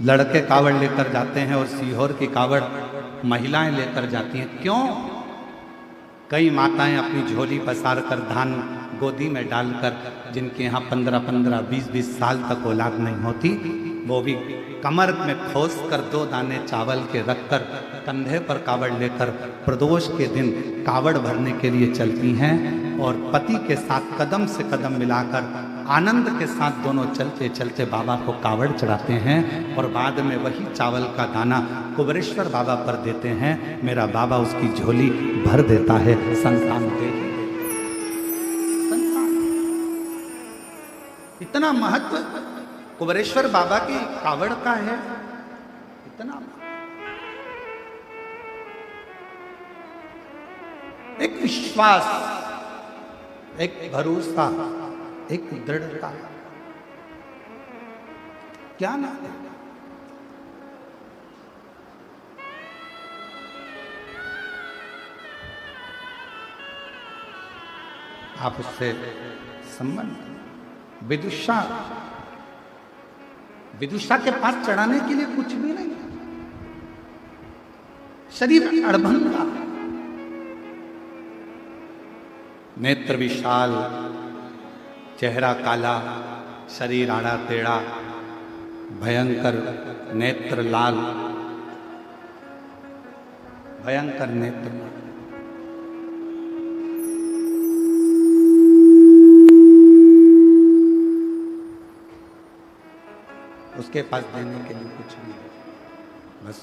लड़के कावड़ लेकर जाते हैं और सीहोर की कावड़ महिलाएं लेकर जाती हैं। क्यों? कई माताएं अपनी झोली पसार कर धान गोदी में डालकर, जिनके यहाँ 15-15, 20-20 साल तक औलाद नहीं होती, वो भी कमर में खोस कर 2 दाने चावल के रखकर कंधे पर कावड़ लेकर प्रदोष के दिन कावड़ भरने के लिए चलती हैं और पति के साथ कदम से कदम मिलाकर आनंद के साथ दोनों चलते चलते बाबा को कावड़ चढ़ाते हैं और बाद में वही चावल का दाना कुबरेश्वर बाबा पर देते हैं। मेरा बाबा उसकी झोली भर देता है, संतान दे देता है। संतान, इतना महत्व कुबरेश्वर बाबा की कावड़ का है, इतना एक विश्वास, एक भरोसा, एक दृढ़ता। क्या नाम है? आप उससे संबंध। विदुषा, विदुषा के पास चढ़ाने के लिए कुछ भी नहीं, शरीर अड़भंगा, नेत्र विशाल, चेहरा काला, शरीर आड़ा टेढ़ा, भयंकर नेत्र लाल, भयंकर नेत्र। उसके पास देने के लिए कुछ नहीं, बस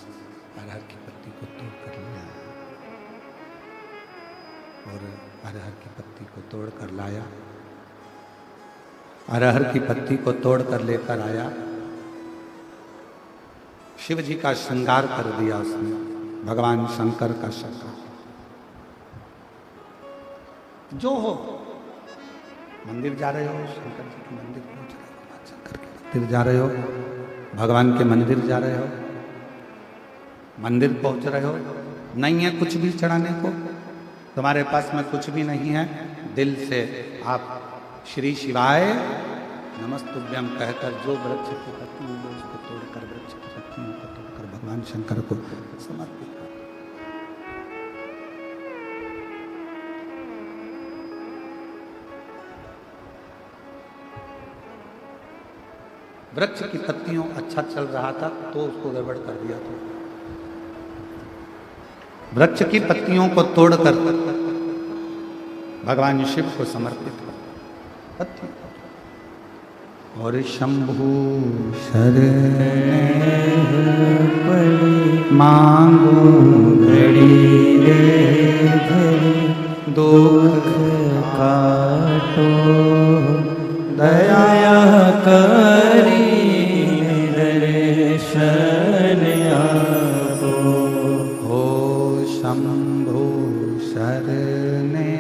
अरहर की पत्ती को तोड़ कर लिया और अरहर की पत्ती को तोड़ कर लाया, अरहर की पत्ती को तोड़ कर लेकर आया। शिव जी का श्रृंगार कर दिया उसने, भगवान शंकर का श्रृंगार। जो हो, मंदिर जा रहे हो, शंकर जी के मंदिर पहुंच रहे हो, शंकर के मंदिर जा रहे हो, भगवान के मंदिर जा रहे हो, मंदिर पहुंच रहे हो, नहीं है कुछ भी चढ़ाने को, तुम्हारे पास में कुछ भी नहीं है, दिल से आप श्री शिवाय नमस्तुभ्यम कहकर जो वृक्ष की पत्ती हुई उसको तोड़कर, वृक्ष की पत्तियों को तोड़कर भगवान शंकर को समर्पित कर। वृक्ष की पत्तियों अच्छा चल रहा था तो उसको गड़बड़ कर दिया था। वृक्ष की पत्तियों को तोड़कर भगवान शिव को समर्पित कर पत्ती। और शंभु शरण मांगो घड़ी रे घड़ी दुख काटो, दया करी दर्शन आपो। हो शंभु शरणे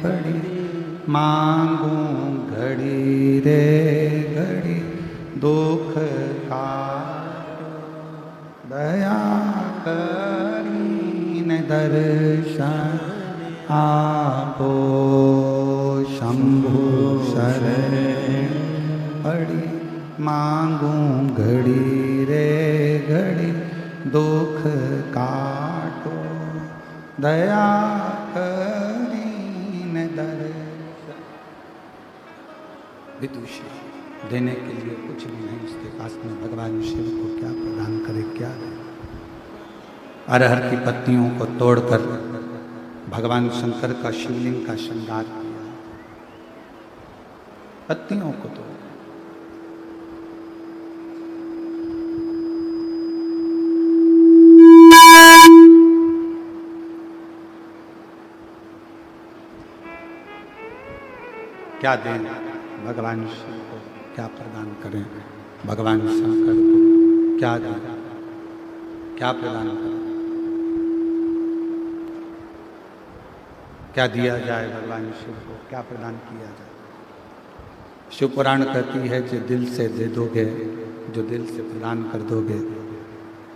पड़ी मांगू घड़ी रे घड़ी दुख काटो, दया करीन दर्शन आपो। शंभु शरण पड़ी मांगू घड़ी रे घड़ी दुख काटो, दया करीन दर्शन। विदुषी देने के लिए कुछ भी नहीं उसके पास में, भगवान शिव को क्या प्रदान करे, क्या दे। अरहर की पत्तियों को तोड़कर भगवान शंकर का शिवलिंग का श्रृंगार किया, पत्तियों को तोड़। क्या दें भगवान शिव को, क्या प्रदान करें भगवान शंकर को, क्या दें, क्या प्रदान करें, क्या दिया जाए भगवान शिव को, क्या प्रदान किया जाए। शिव पुराण कहती है जो दिल से दे दोगे, जो दिल से प्रदान कर दोगे,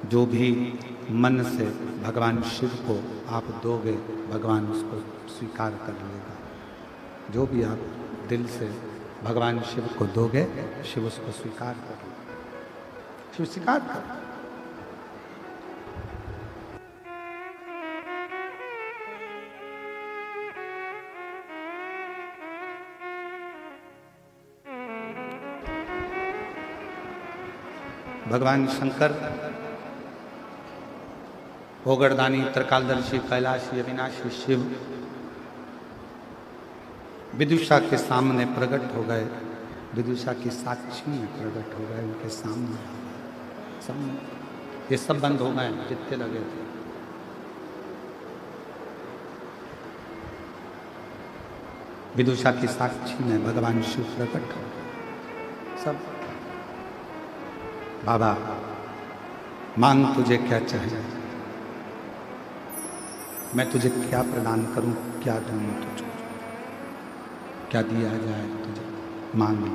जो भी मन से भगवान शिव को आप दोगे, भगवान उसको स्वीकार कर लेगा। जो भी आप दिल से भगवान शिव को दोगे, शिव उसको स्वीकार कर लेगा, शिव स्वीकार कर। भगवान शंकर ओगड़दानी, त्रिकालदर्शी, कैलाशी, अविनाशी शिव विदुषा के सामने प्रकट हो गए, विदुषा की साक्षी में प्रकट हो गए, उनके सामने सब ये सब बंद हो गए जितने लगे थे। विदुषा की साक्षी में भगवान शिव प्रकट हो गए। सब बाबा मांग तुझे क्या चाहिए, मैं तुझे क्या प्रदान करूं, क्या दूं तुझको, क्या दिया जाए तुझे, मांग ले।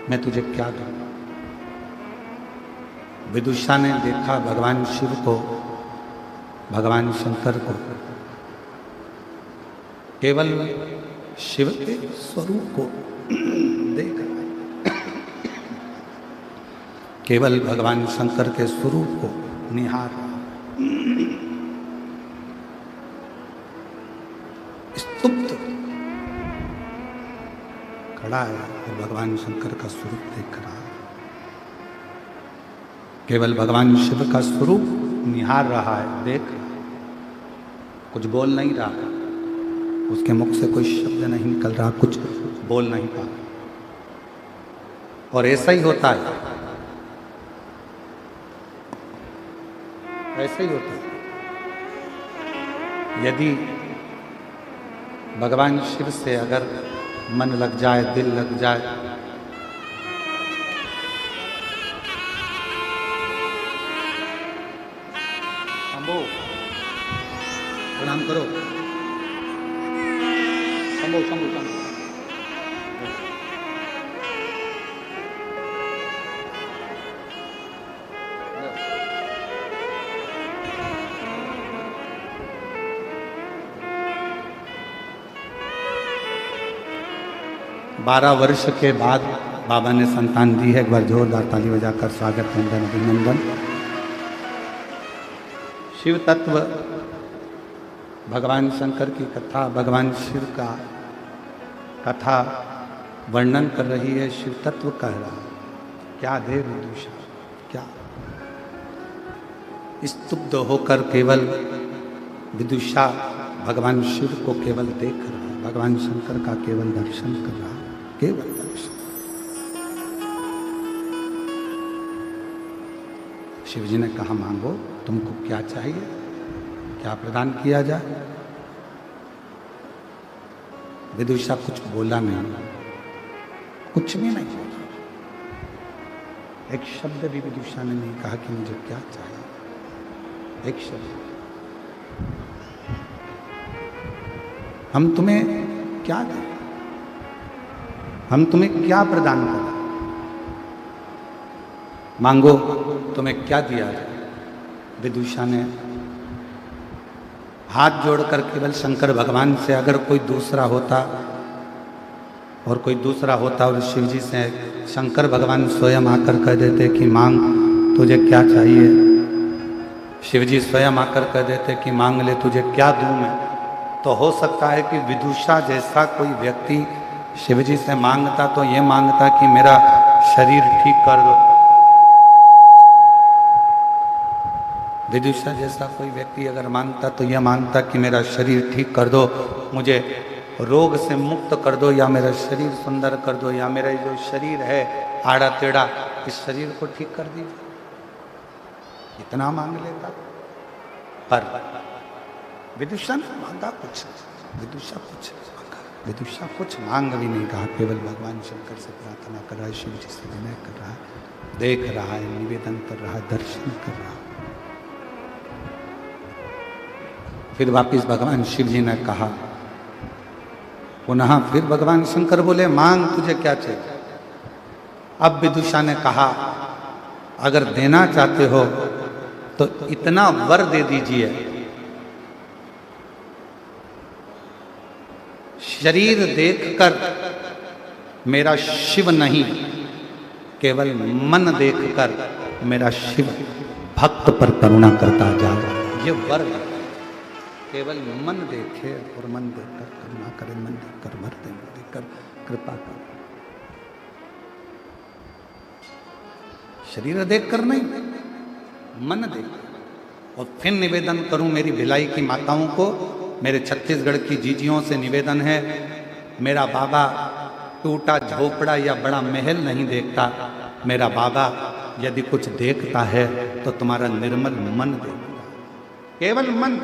मैं तुझे क्या दूं। विदुषा ने देखा भगवान शिव को, भगवान शंकर को, केवल शिव के स्वरूप को देखा, केवल भगवान शंकर के स्वरूप को निहारा। खड़ा है और भगवान शंकर का स्वरूप देख रहा है। केवल भगवान शिव का स्वरूप निहार रहा है, देख रहा है, कुछ बोल नहीं रहा है, उसके मुख से कोई शब्द नहीं निकल रहा, कुछ बोल नहीं पा रहा। और ऐसा ही होता है, ऐसा ही होता है। यदि भगवान शिव से अगर मन लग जाए, दिल लग जाए, शंभो प्रणाम करो, शंभो शंभो शंभो। 12 वर्ष के बाद बाबा ने संतान दी है। एक बार जोरदार ताली बजाकर स्वागत, वंदन, अभिनंदन। शिव तत्व, भगवान शंकर की कथा, भगवान शिव का कथा वर्णन कर रही है। शिव तत्व कह रहा है, क्या दे विदुषा, क्या स्तुब्ध होकर केवल विदुषा भगवान शिव को केवल देख रहा है, भगवान शंकर का केवल दर्शन कर रहा है, केवल दर्शन। शिव जी ने कहा, मांगो, तुमको क्या चाहिए, क्या प्रदान किया जाए। विदुषा कुछ बोला नहीं, कुछ भी नहीं बोला, एक शब्द भी विदुषा ने नहीं कहा कि मुझे क्या चाहिए, एक शब्द। हम तुम्हें क्या दें, हम तुम्हें क्या प्रदान करें, मांगो, तुम्हें क्या दिया जाए। विदुषा ने हाथ जोड़कर केवल शंकर भगवान से, अगर कोई दूसरा होता और कोई दूसरा होता और शिव जी से शंकर भगवान स्वयं आकर कह देते कि मांग, तुझे क्या चाहिए। शिव जी स्वयं आकर कह देते कि मांग ले, तुझे क्या दूं मैं। तो हो सकता है कि विदुषा जैसा कोई व्यक्ति शिव जी से मांगता तो ये मांगता कि मेरा शरीर ठीक कर दो। विदुषा जैसा कोई व्यक्ति अगर मांगता तो यह मांगता कि मेरा शरीर ठीक कर दो, मुझे रोग से मुक्त कर दो, या मेरा शरीर सुंदर कर दो, या मेरा जो शरीर है आड़ा टेढ़ा, इस शरीर को ठीक कर दीजिए, इतना मांग लेता। पर विदुषा ने मांगा कुछ, विदुषा कुछ मांगा, विदुषा कुछ मांग भी नहीं कहा, केवल भगवान शंकर से प्रार्थना कर रहा है, शिव जी से विनय कर रहा है, देख रहा है, निवेदन कर रहा है, दर्शन कर रहा है। फिर वापिस भगवान शिव जी ने कहा, पुनः फिर भगवान शंकर बोले, मांग, तुझे क्या चाहिए। अब विदुषा ने कहा, अगर देना चाहते हो तो इतना वर दे दीजिए, शरीर देखकर मेरा शिव नहीं, केवल मन देखकर मेरा शिव भक्त पर करुणा करता जाए। ये वर, केवल मन देखे और मन देखकर करुणा करे, मन देखकर वर देकर कृपा करे, शरीर देखकर नहीं, मन देख। और फिर निवेदन करूं मेरी भिलाई की माताओं को, मेरे छत्तीसगढ़ की जीजियों से निवेदन है, मेरा बाबा टूटा झोपड़ा या बड़ा महल नहीं देखता, मेरा बाबा यदि कुछ देखता है तो तुम्हारा निर्मल मन देखता, केवल मन,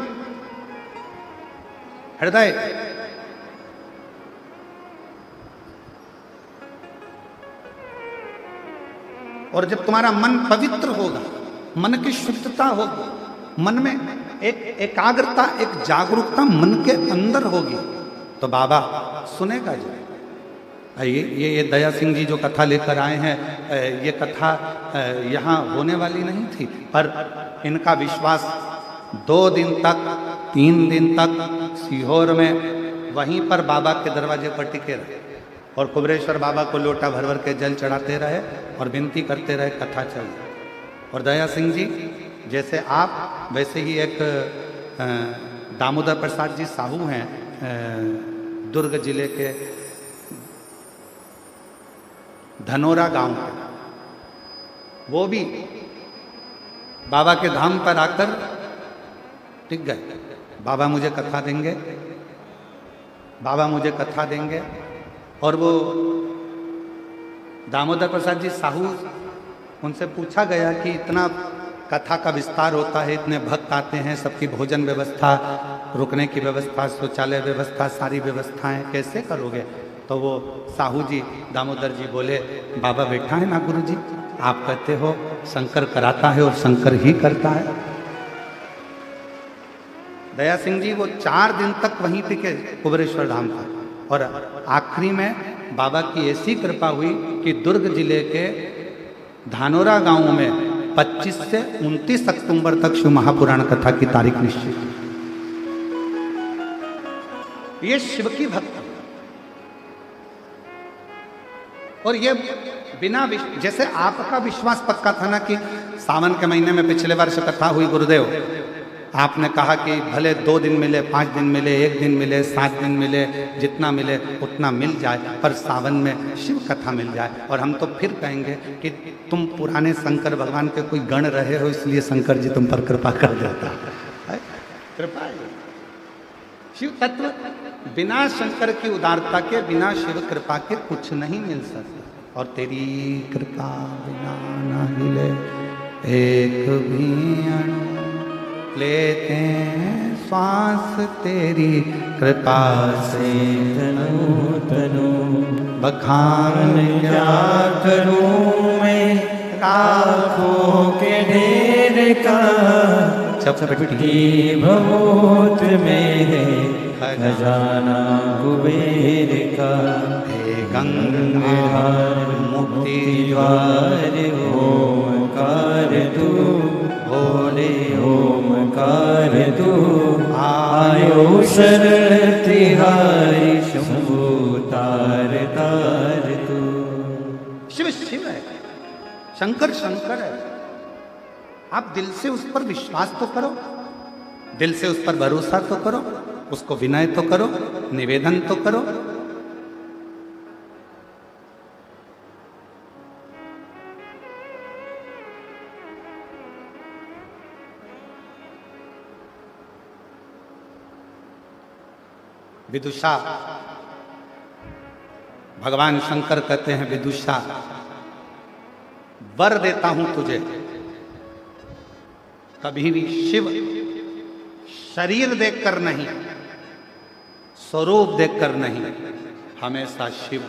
हृदय। और जब तुम्हारा मन पवित्र होगा, मन की शुद्धता होगी, मन में एक एकाग्रता, एक जागरूकता मन के अंदर होगी, तो बाबा सुनेगा जी। ये दया सिंह जी जो कथा लेकर आए हैं, ये कथा यहाँ होने वाली नहीं थी, पर इनका विश्वास 2 दिन तक, 3 दिन तक सीहोर में वहीं पर बाबा के दरवाजे पर टिके रहे और कुबरेश्वर बाबा को लोटा भर भर के जल चढ़ाते रहे और विनती करते रहे, कथा चली। और दया सिंह जी जैसे आप, वैसे ही एक दामोदर प्रसाद जी साहू हैं, दुर्ग जिले के धनोरा गांव के, वो भी बाबा के धाम पर आकर टिक गए। बाबा मुझे कथा देंगे, बाबा मुझे कथा देंगे। और वो दामोदर प्रसाद जी साहू, उनसे पूछा गया कि इतना कथा का विस्तार होता है, इतने भक्त आते हैं, सबकी भोजन व्यवस्था, रुकने की व्यवस्था, शौचालय व्यवस्था, सारी व्यवस्थाएं कैसे करोगे? तो वो साहू जी, दामोदर जी बोले, बाबा बैठा है ना गुरु जी, आप कहते हो शंकर कराता है और शंकर ही करता है। दया सिंह जी वो 4 दिन तक वहीं टिके कुबेरेश्वर धाम पर, और आखिरी में बाबा की ऐसी कृपा हुई कि दुर्ग जिले के धानोरा गांव में 25 से 29 अक्टूबर तक शिव महापुराण कथा की तारीख निश्चित। ये शिव की भक्त, और ये बिना जैसे आपका विश्वास पक्का था ना कि सावन के महीने में पिछले वर्ष कथा हुई गुरुदेव, आपने कहा कि भले 2 दिन मिले, 5 दिन मिले, 1 दिन मिले, 7 दिन मिले, जितना मिले उतना मिल जाए, पर सावन में शिव कथा मिल जाए। और हम तो फिर कहेंगे कि तुम पुराने शंकर भगवान के कोई गण रहे हो, इसलिए शंकर जी तुम पर कृपा कर देता है। कृपा है। शिव तत्व बिना शंकर की उदारता के, बिना शिव कृपा के कुछ नहीं मिल सकता। और तेरी कृपा बिना ना हिले एक भी अणु, लेते हैं श्वास तेरी कृपा से तनु तनु बखान क्या करूं मैं, लाखों के ढेर का चपटी भभूत में है खजाना कुबेर का। हे गंगाधर मुक्ति द्वार ओमकार तू, भोले ओमकार तू, आयो शरण तिहारी शंभु तार तार तू। शिव शिव है, शंकर शंकर है। आप दिल से उस पर विश्वास तो करो, दिल से उस पर भरोसा तो करो, उसको विनय तो करो, निवेदन तो करो। विदुषा, भगवान शंकर कहते हैं विदुषा, वर देता हूं तुझे, कभी भी शिव शरीर देखकर नहीं, स्वरूप देखकर नहीं, हमेशा शिव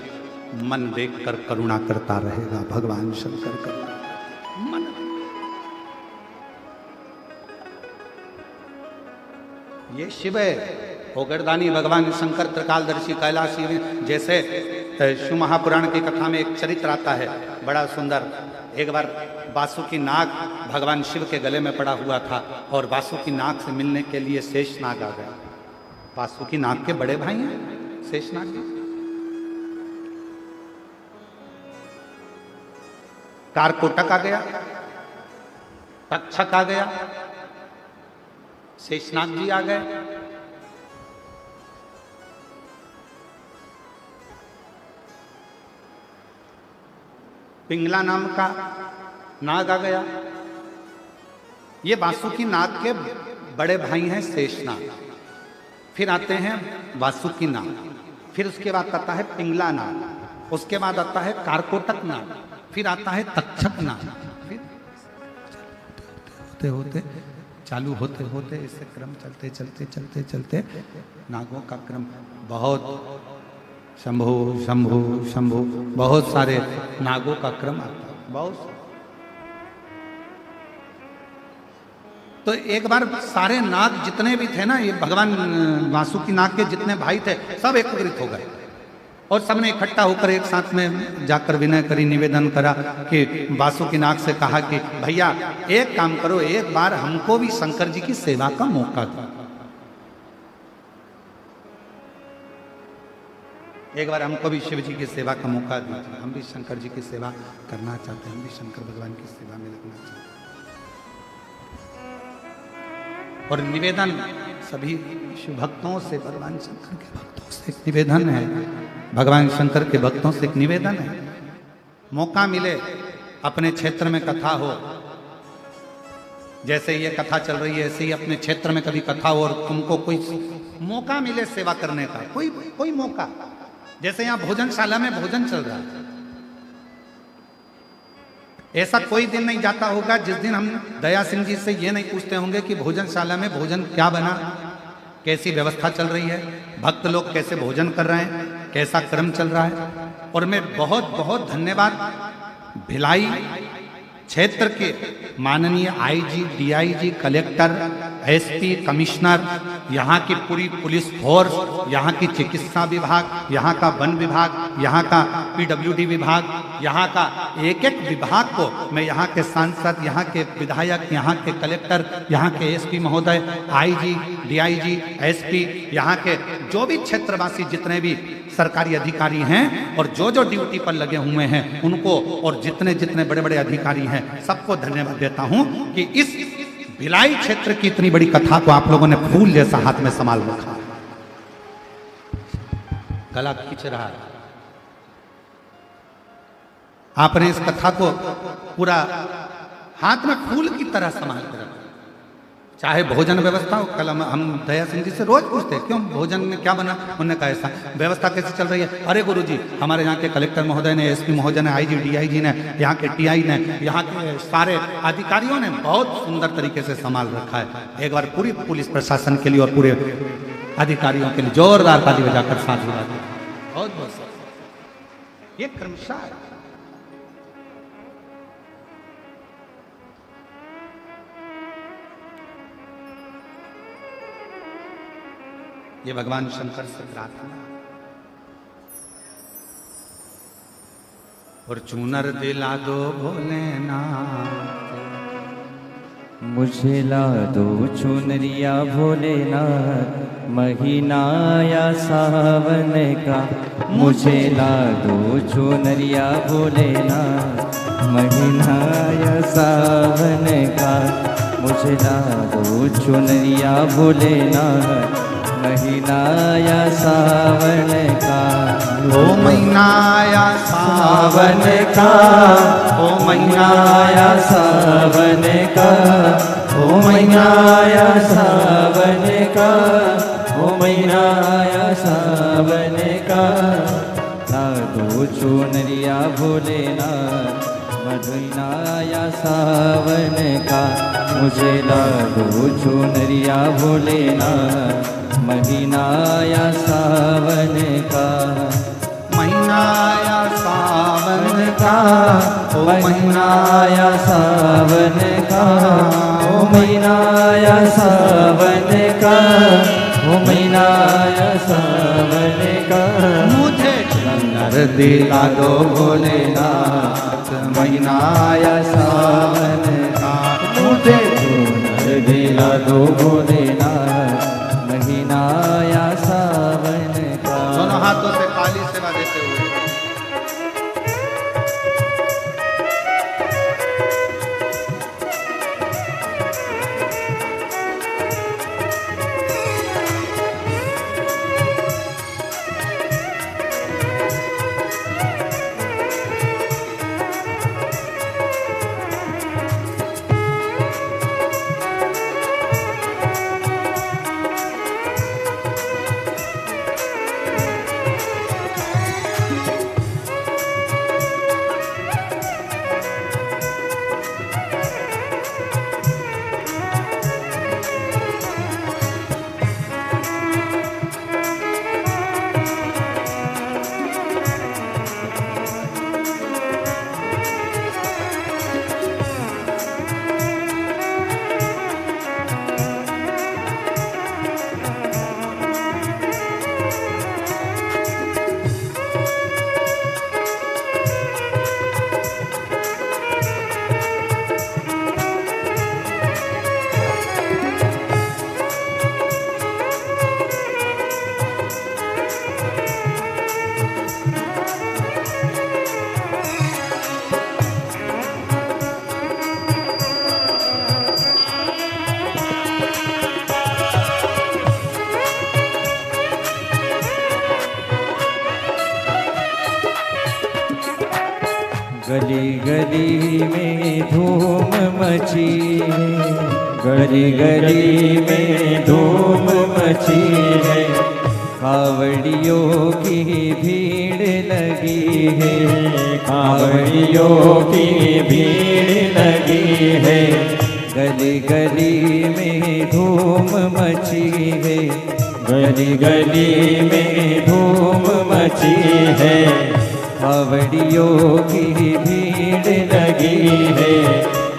मन देखकर करुणा करता रहेगा। भगवान शंकर का मन, ये शिव है। ओगरदानी भगवान शंकर त्रिकालदर्शी कैलाशी में, जैसे शिव महापुराण की कथा में एक चरित्र आता है बड़ा सुंदर। एक बार वासुकी नाग भगवान शिव के गले में पड़ा हुआ था, और वासुकी नाग से मिलने के लिए शेषनाग आ गया। वासुकी नाग के बड़े भाई हैं शेषनाग जी। कारकोटक आ गया, तक्षक आ गया, शेषनाग जी आ गए। पिंगला नाम का नाग आ गया। ये वासुकी नाग के बड़े भाई हैं शेषनाग। फिर आते हैं वासुकी नाग, फिर उसके बाद आता है पिंगला नाग, उसके बाद आता है कारकोटक नाग, फिर आता है तक्षक नाग। फिर होते होते चालू होते होते इससे क्रम चलते चलते चलते चलते नागों का क्रम बहुत, शंभु शंभु शंभु, बहुत सारे नागों का क्रम आता है, बहुत। तो एक बार सारे नाग जितने भी थे ना, ये भगवान वासुकी नाग के जितने भाई थे, सब एकत्रित हो गए, और सबने इकट्ठा होकर एक साथ में जाकर विनय करी, निवेदन करा कि वासुकी नाग से कहा कि भैया एक काम करो, एक बार हमको भी शंकर जी की सेवा का मौका दो। एक बार हमको भी शिव जी की सेवा का मौका दीजिए, हम भी शंकर जी की सेवा करना चाहते हैं, हम भी शंकर भगवान की सेवा में लगना चाहते हैं। और निवेदन सभी शिव भक्तों से, भगवान शंकर के भक्तों से एक निवेदन है, भगवान शंकर के भक्तों से एक निवेदन है मौका मिले अपने क्षेत्र में कथा हो, जैसे ये कथा चल रही है ऐसे ही अपने क्षेत्र में कभी कथा हो और तुमको कोई मौका मिले सेवा करने का, कोई मौका, जैसे यहाँ भोजनशाला में भोजन चल रहा है, ऐसा कोई दिन नहीं जाता होगा जिस दिन हम दया सिंह जी से ये नहीं पूछते होंगे कि भोजनशाला में भोजन क्या बना, कैसी व्यवस्था चल रही है, भक्त लोग कैसे भोजन कर रहे हैं, कैसा क्रम चल रहा है। और मैं बहुत बहुत धन्यवाद भिलाई क्षेत्र के माननीय IG, DIG, collector, SP, commissioner, यहाँ की पूरी पुलिस फोर्स, यहाँ की चिकित्सा विभाग, यहाँ का वन विभाग, यहाँ का पीडब्ल्यूडी विभाग, यहाँ का एक एक विभाग को मैं यहाँ के सांसद, यहाँ के विधायक, यहाँ के कलेक्टर, यहाँ के एसपी महोदय, आईजी, डीआईजी, एसपी, यहाँ के जो भी क्षेत्रवासी जितने भी सरकारी अधिकारी हैं और जो जो ड्यूटी पर लगे हुए हैं उनको, और जितने जितने बड़े बड़े अधिकारी हैं सबको धन्यवाद देता हूं कि इस भिलाई क्षेत्र की इतनी बड़ी कथा को आप लोगों ने फूल जैसा हाथ में संभाल रखा। गला खींच रहा है, आपने इस कथा को पूरा हाथ में फूल की तरह संभाल कर रखा। चाहे भोजन व्यवस्था हो, कल हम दया सिंह जी से रोज पूछते हैं क्यों भोजन में क्या बना, उन्होंने कहा ऐसा, व्यवस्था कैसे चल रही है, अरे गुरुजी हमारे यहाँ के कलेक्टर महोदय ने, एसपी महोदय ने, आईजी, डीआईजी ने, यहाँ के टीआई ने, यहाँ के सारे अधिकारियों ने बहुत सुंदर तरीके से संभाल रखा है। एक बार पूरी पुलिस प्रशासन के लिए और पूरे अधिकारियों के लिए जोरदार ताली बजाकर साथ जुड़ा दिया। बहुत बहुत ये क्रमशः है। ये भगवान शंकर से प्रार्थना। और चूनर दिला दो भोलेनाथ, मुझे ला दो चुनरिया भोलेनाथ, महीना या सावन का। मुझे ला दो चुनरिया भोलेनाथ, महीना या सावन का। मुझे ला दो चुनरिया भोलेनाथ, महीना या सावन का। ओ महीना या सावन का, ओ महीना या सावन का, ओ महीना या सावन का, ओ महीना या सावन का। ला दो चुनरिया भोलेनाथ, महीना या सावन का। मुझे ला दो चुनरिया भोलेनाथ, महीना या सावन का। महीना या सावन का, ओ महीना या सावन का, ओ महीना या सावन का, ओ महीना या सावन का। मुझे चूनर दिला दो भोलेनाथ, महीना या सावन का। मुझे चूनर दिला दो भोलेनाथ, महीना या सावन का। दोनों हाथों से काली सेवा देते हुए में धूम मची है, गली गली में धूम मची है। कावड़ियों की भीड़ लगी है, कावड़ियों की भीड़ लगी है। गली गली में धूम मची है, गली गली में धूम मची है। कावड़ियों की भीड़ लगी है,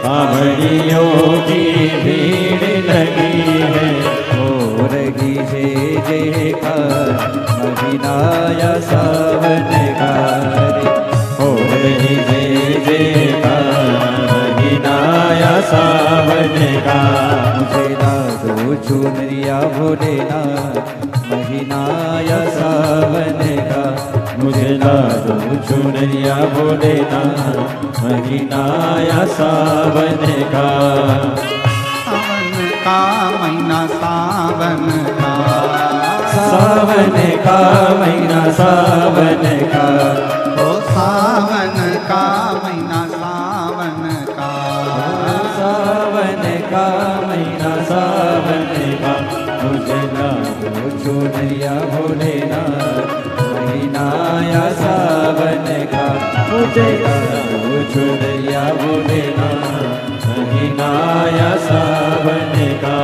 कावड़ियों की भीड़ लगी है। हो रही जय जयकार महीनाया सावन का रे, हो रही जय जयकार महीनाया सावन का। मुझे लादो चुनरिया भोलेनाथ महीनाया सावन का, मुझे लादो चुनरिया भोलेनाथ महीनाया सावन का। सावन का महीना सावन का, सावन का महीना सावन का, ओ सावन का महीना सावन का, सावन का महीना सावन का। मुझे लादो चुनरिया भोलेनाथ महीनाया सावन का, मुझे लादो चुनरिया भोलेनाथ महीनाया सावन का।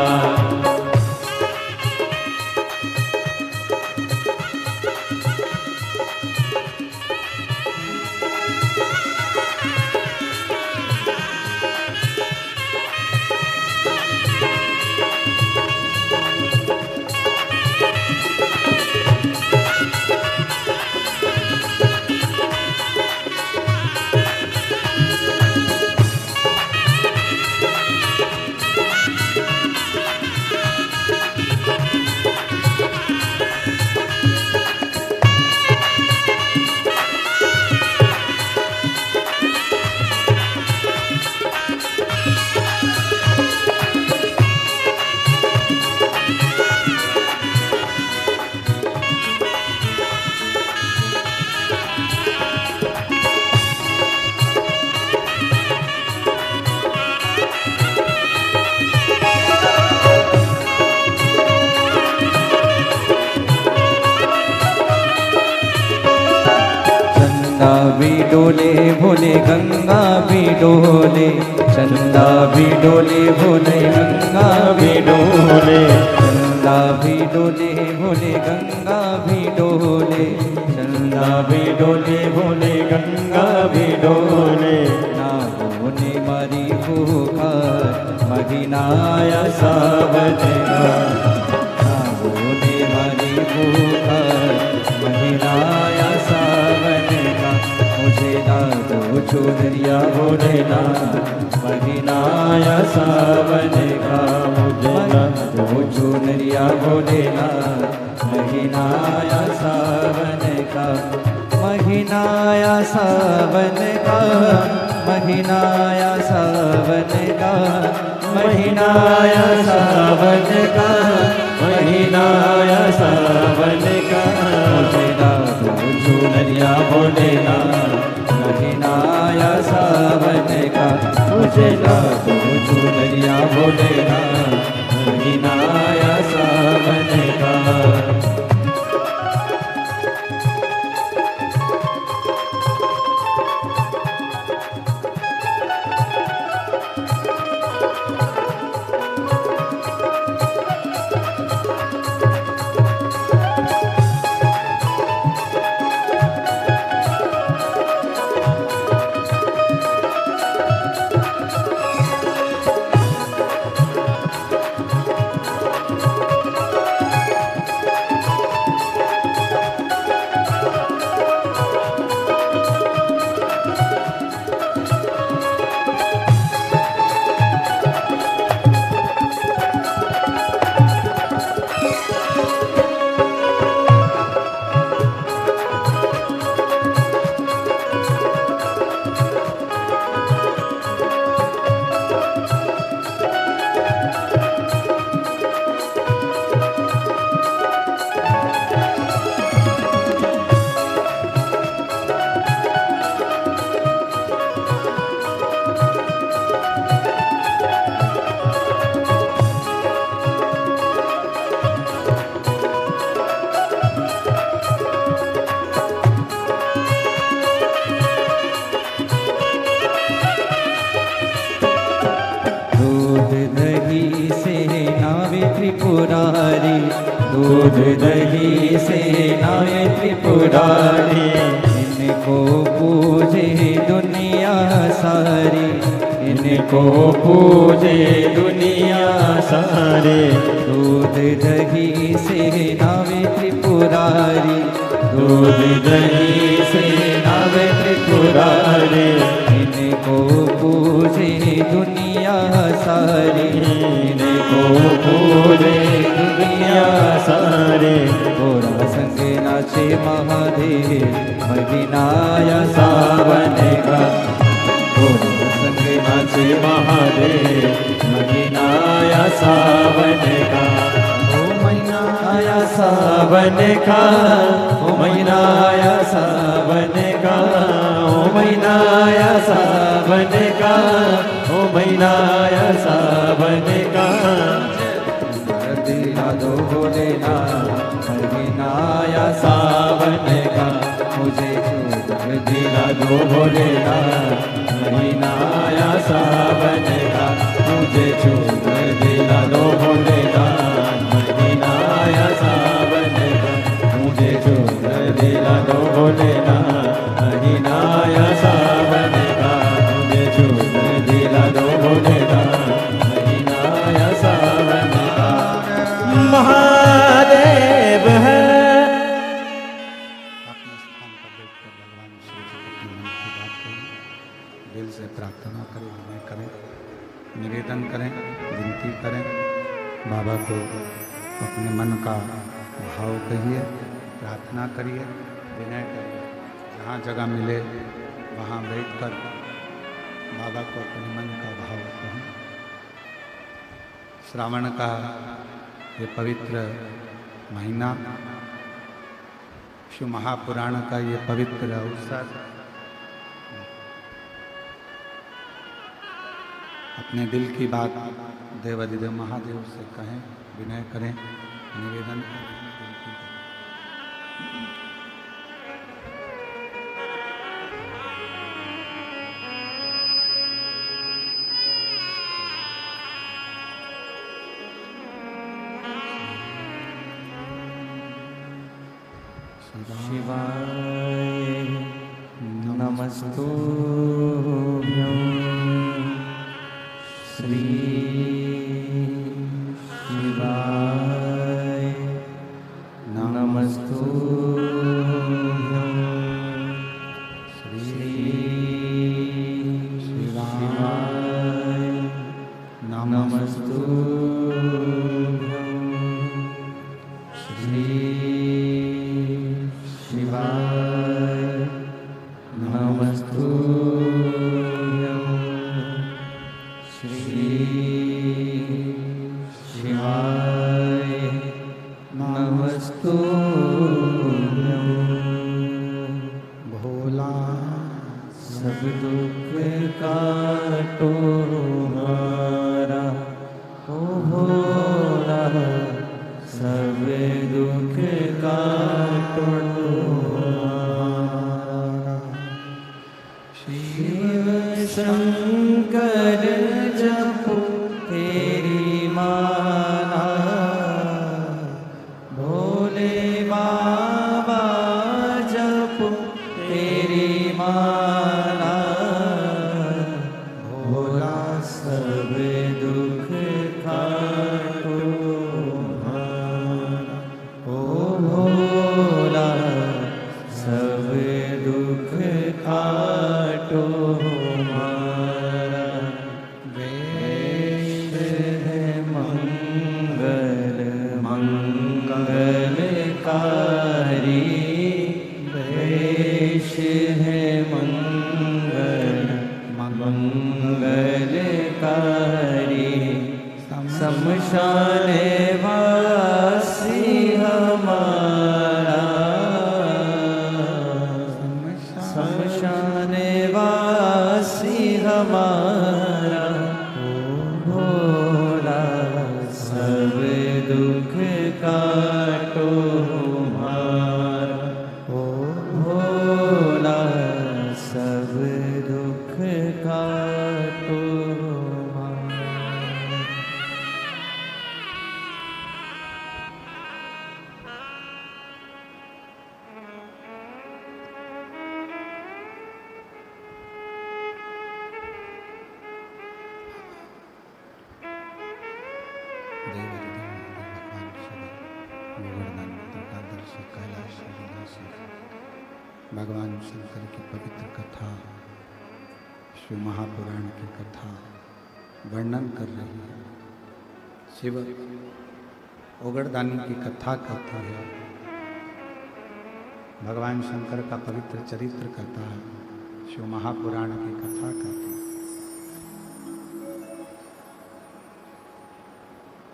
चंदा भी डोले भोले गंगा भी डोले, चंदा भी डोले भोले गंगा भी डोले। चंदा भी डोले भोले गंगा भी डोले, चंदा भी डोले भोले गंगा भी डोले। ना होने मारी पुकार महीनाया सावन का, ना होने मारी पुकार महीनाया सावन का। मुझे लादो चुनरिया भोलेनाथ महीनाया सावन का, मुझे लादो चुनरिया भोलेनाथ महीनाया सावन का। महीनाया सावन का, महीनाया सावन का, महीनाया सावन का, महीनाया सावन का। मुझे लादो चुनरिया भोलेनाथ महीनाया सावन का, मुझे लादो चुनरिया भोलेनाथ महीनाया सावन का। दूध दही से नावे त्रिपुरारी, दूध दही से नावे त्रिपुरारी। इनको पूजे दुनिया सारी, इनको पूजे दुनिया सारे। दूध दही से नावे त्रिपुरारी, दूध दही से नावे त्रिपुरारी। इनको पूजे दुनिया सारी, इनको पूजे दुनिया सारे। गोरा संग नाचे महादेव मगिनाया सावन का, गोरा संग नाचे महादेव मगिनाया सावन का। ओ महीना आया सावन का, ओ महीना आया सावन का, ओ महीना आया सावन का, ओ महीना आया सावन का। दिला दो भोलेना महीना आया सावन का, मुझे चूर दिला दो भोलेना महीना आया सावन का, मुझे चूर दिला दो भोलेना महीना आया सावन का, मुझे चूर दिला दो भोलेना महीना आया सावन का, मुझे चूर दिला दो भोलेना महीना आया सावन का। महादेव है। अपने स्थान पर बैठकर भगवान शिव जी को अपने मन की बात करें, दिल से प्रार्थना करें, विनय करें, निवेदन करें, विनती करें। बाबा को अपने मन का भाव कहिए, प्रार्थना करिए, विनय करिए। जहाँ जगह मिले वहाँ बैठकर बाबा को अपने मन का भाव कहें। श्रावण का ये पवित्र महीना, शिव महापुराण का ये पवित्र अवसर, अपने दिल की बात देवाधिदेव महादेव से कहें, विनय करें, निवेदन करें, विनती करें। शिवाय नमस्तुभ्यं, श्री शिवाय नमस्तुभ्यं, श्री शिवाय नमस्तुभ्यं, श्री शिवाय नमस्तुभ्यं, श्री शिवाय नमस्तुभ्यं। भोला सब दुख काटो हमारा, ओ भोला सब दुख काटो हमारा। शिव शंकर जपो तेरी माला, भोले बाबा जपो तेरी माला। भोला सब दुख काटो हमारा, ओ भोला सब दुख काटो हमारा। वेद है मंगल मंगलकारी, वेश है मंगल मंगलकारी। शमशान वासी हमारा, शमशान वासी हमारा। ओ भोला सब दुख काटो हमारा, ओ भोला सब दुख काटो हमारा। भगवान शंकर की पवित्र कथा, शिव महापुराण की कथा वर्णन कर रही है। शिव ओगड़दानी की कथा कहती है, भगवान शंकर का पवित्र चरित्र कहता है, शिव महापुराण की कथा कहती है।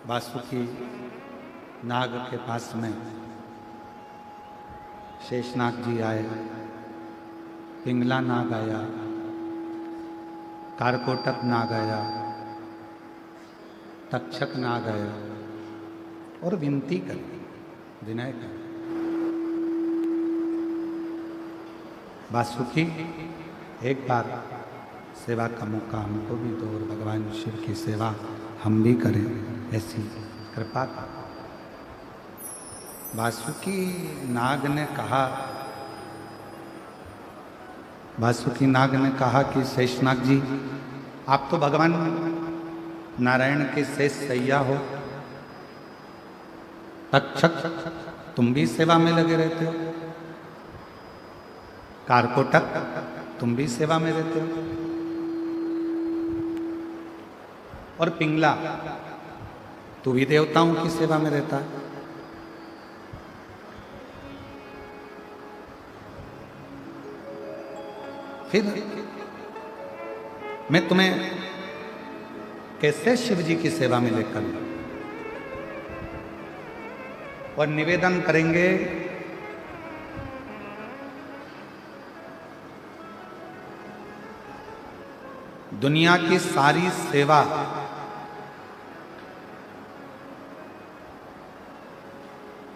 वासुकी नाग के पास में शेषनाग जी आए, पिंगला नाग आया, कारकोटक नाग आया, तक्षक नाग आया और विनती करी, विनय कर। वासुकी एक बार सेवा का मौका हमको भी दो और भगवान शिव की सेवा हम भी करें, ऐसी कृपा कर। वासुकी नाग ने कहा, वासुकी नाग ने कहा कि शेषनाग जी, आप तो भगवान नारायण के शेष सैया हो, तक्षक तुम भी सेवा में लगे रहते हो, कारकोटक तुम भी सेवा में रहते हो, और पिंगला तू भी देवताओं की सेवा में रहता है। फिर मैं तुम्हें कैसे शिव जी की सेवा में लेकर, और निवेदन करेंगे दुनिया की सारी सेवा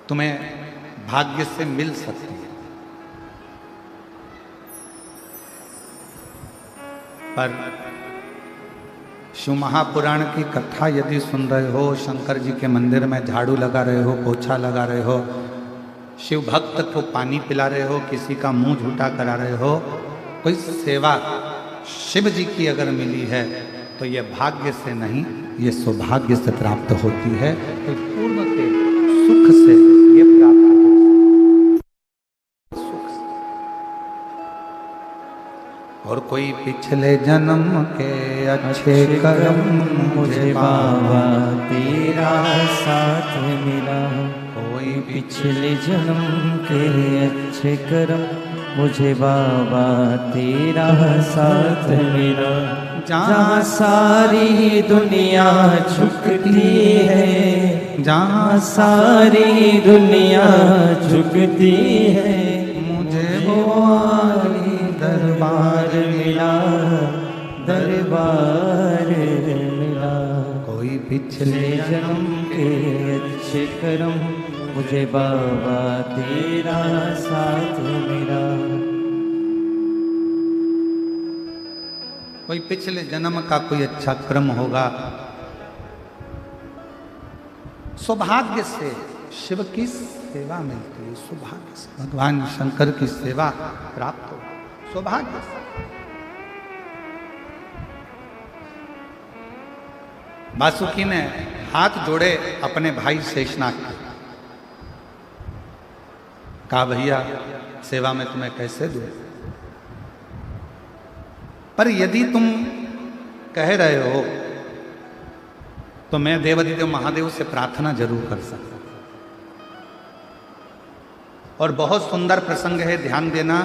तुम्हें भाग्य से मिल सकती है, पर शिव महापुराण की कथा यदि सुन रहे हो, शंकर जी के मंदिर में झाड़ू लगा रहे हो, पोछा लगा रहे हो, शिव भक्त को पानी पिला रहे हो, किसी का मुंह झूठा करा रहे हो, कोई सेवा शिव जी की अगर मिली है तो यह भाग्य से नहीं, ये सौभाग्य से प्राप्त होती है, तो पूर्ण के सुख से ये प्राप्त होती है, सुख से। और कोई पिछले जन्म के अच्छे कर्म मुझे बाबा तेरा साथ मिला, कोई पिछले जन्म के अच्छे कर्म मुझे बाबा तेरा साथ मिला। जहाँ सारी दुनिया झुकती है, जहाँ सारी दुनिया झुकती है, मुझे वो दरबार मिला, दरबार मिला। कोई पिछले जन्म के अच्छे कर्म मुझे बाबा तेरा साथ मिला। कोई पिछले जन्म का कोई अच्छा कर्म होगा, सौभाग्य से शिव की सेवा मिलती है, सौभाग्य से भगवान शंकर की सेवा प्राप्त हो, सौभाग्य से। वासुकी ने हाथ जोड़े अपने भाई शेषनाग के, कहा भैया सेवा में तुम्हें कैसे दूं, पर यदि तुम कह रहे हो तो मैं देवाधिदेव महादेव से प्रार्थना जरूर कर सकता हूं। और बहुत सुंदर प्रसंग है, ध्यान देना।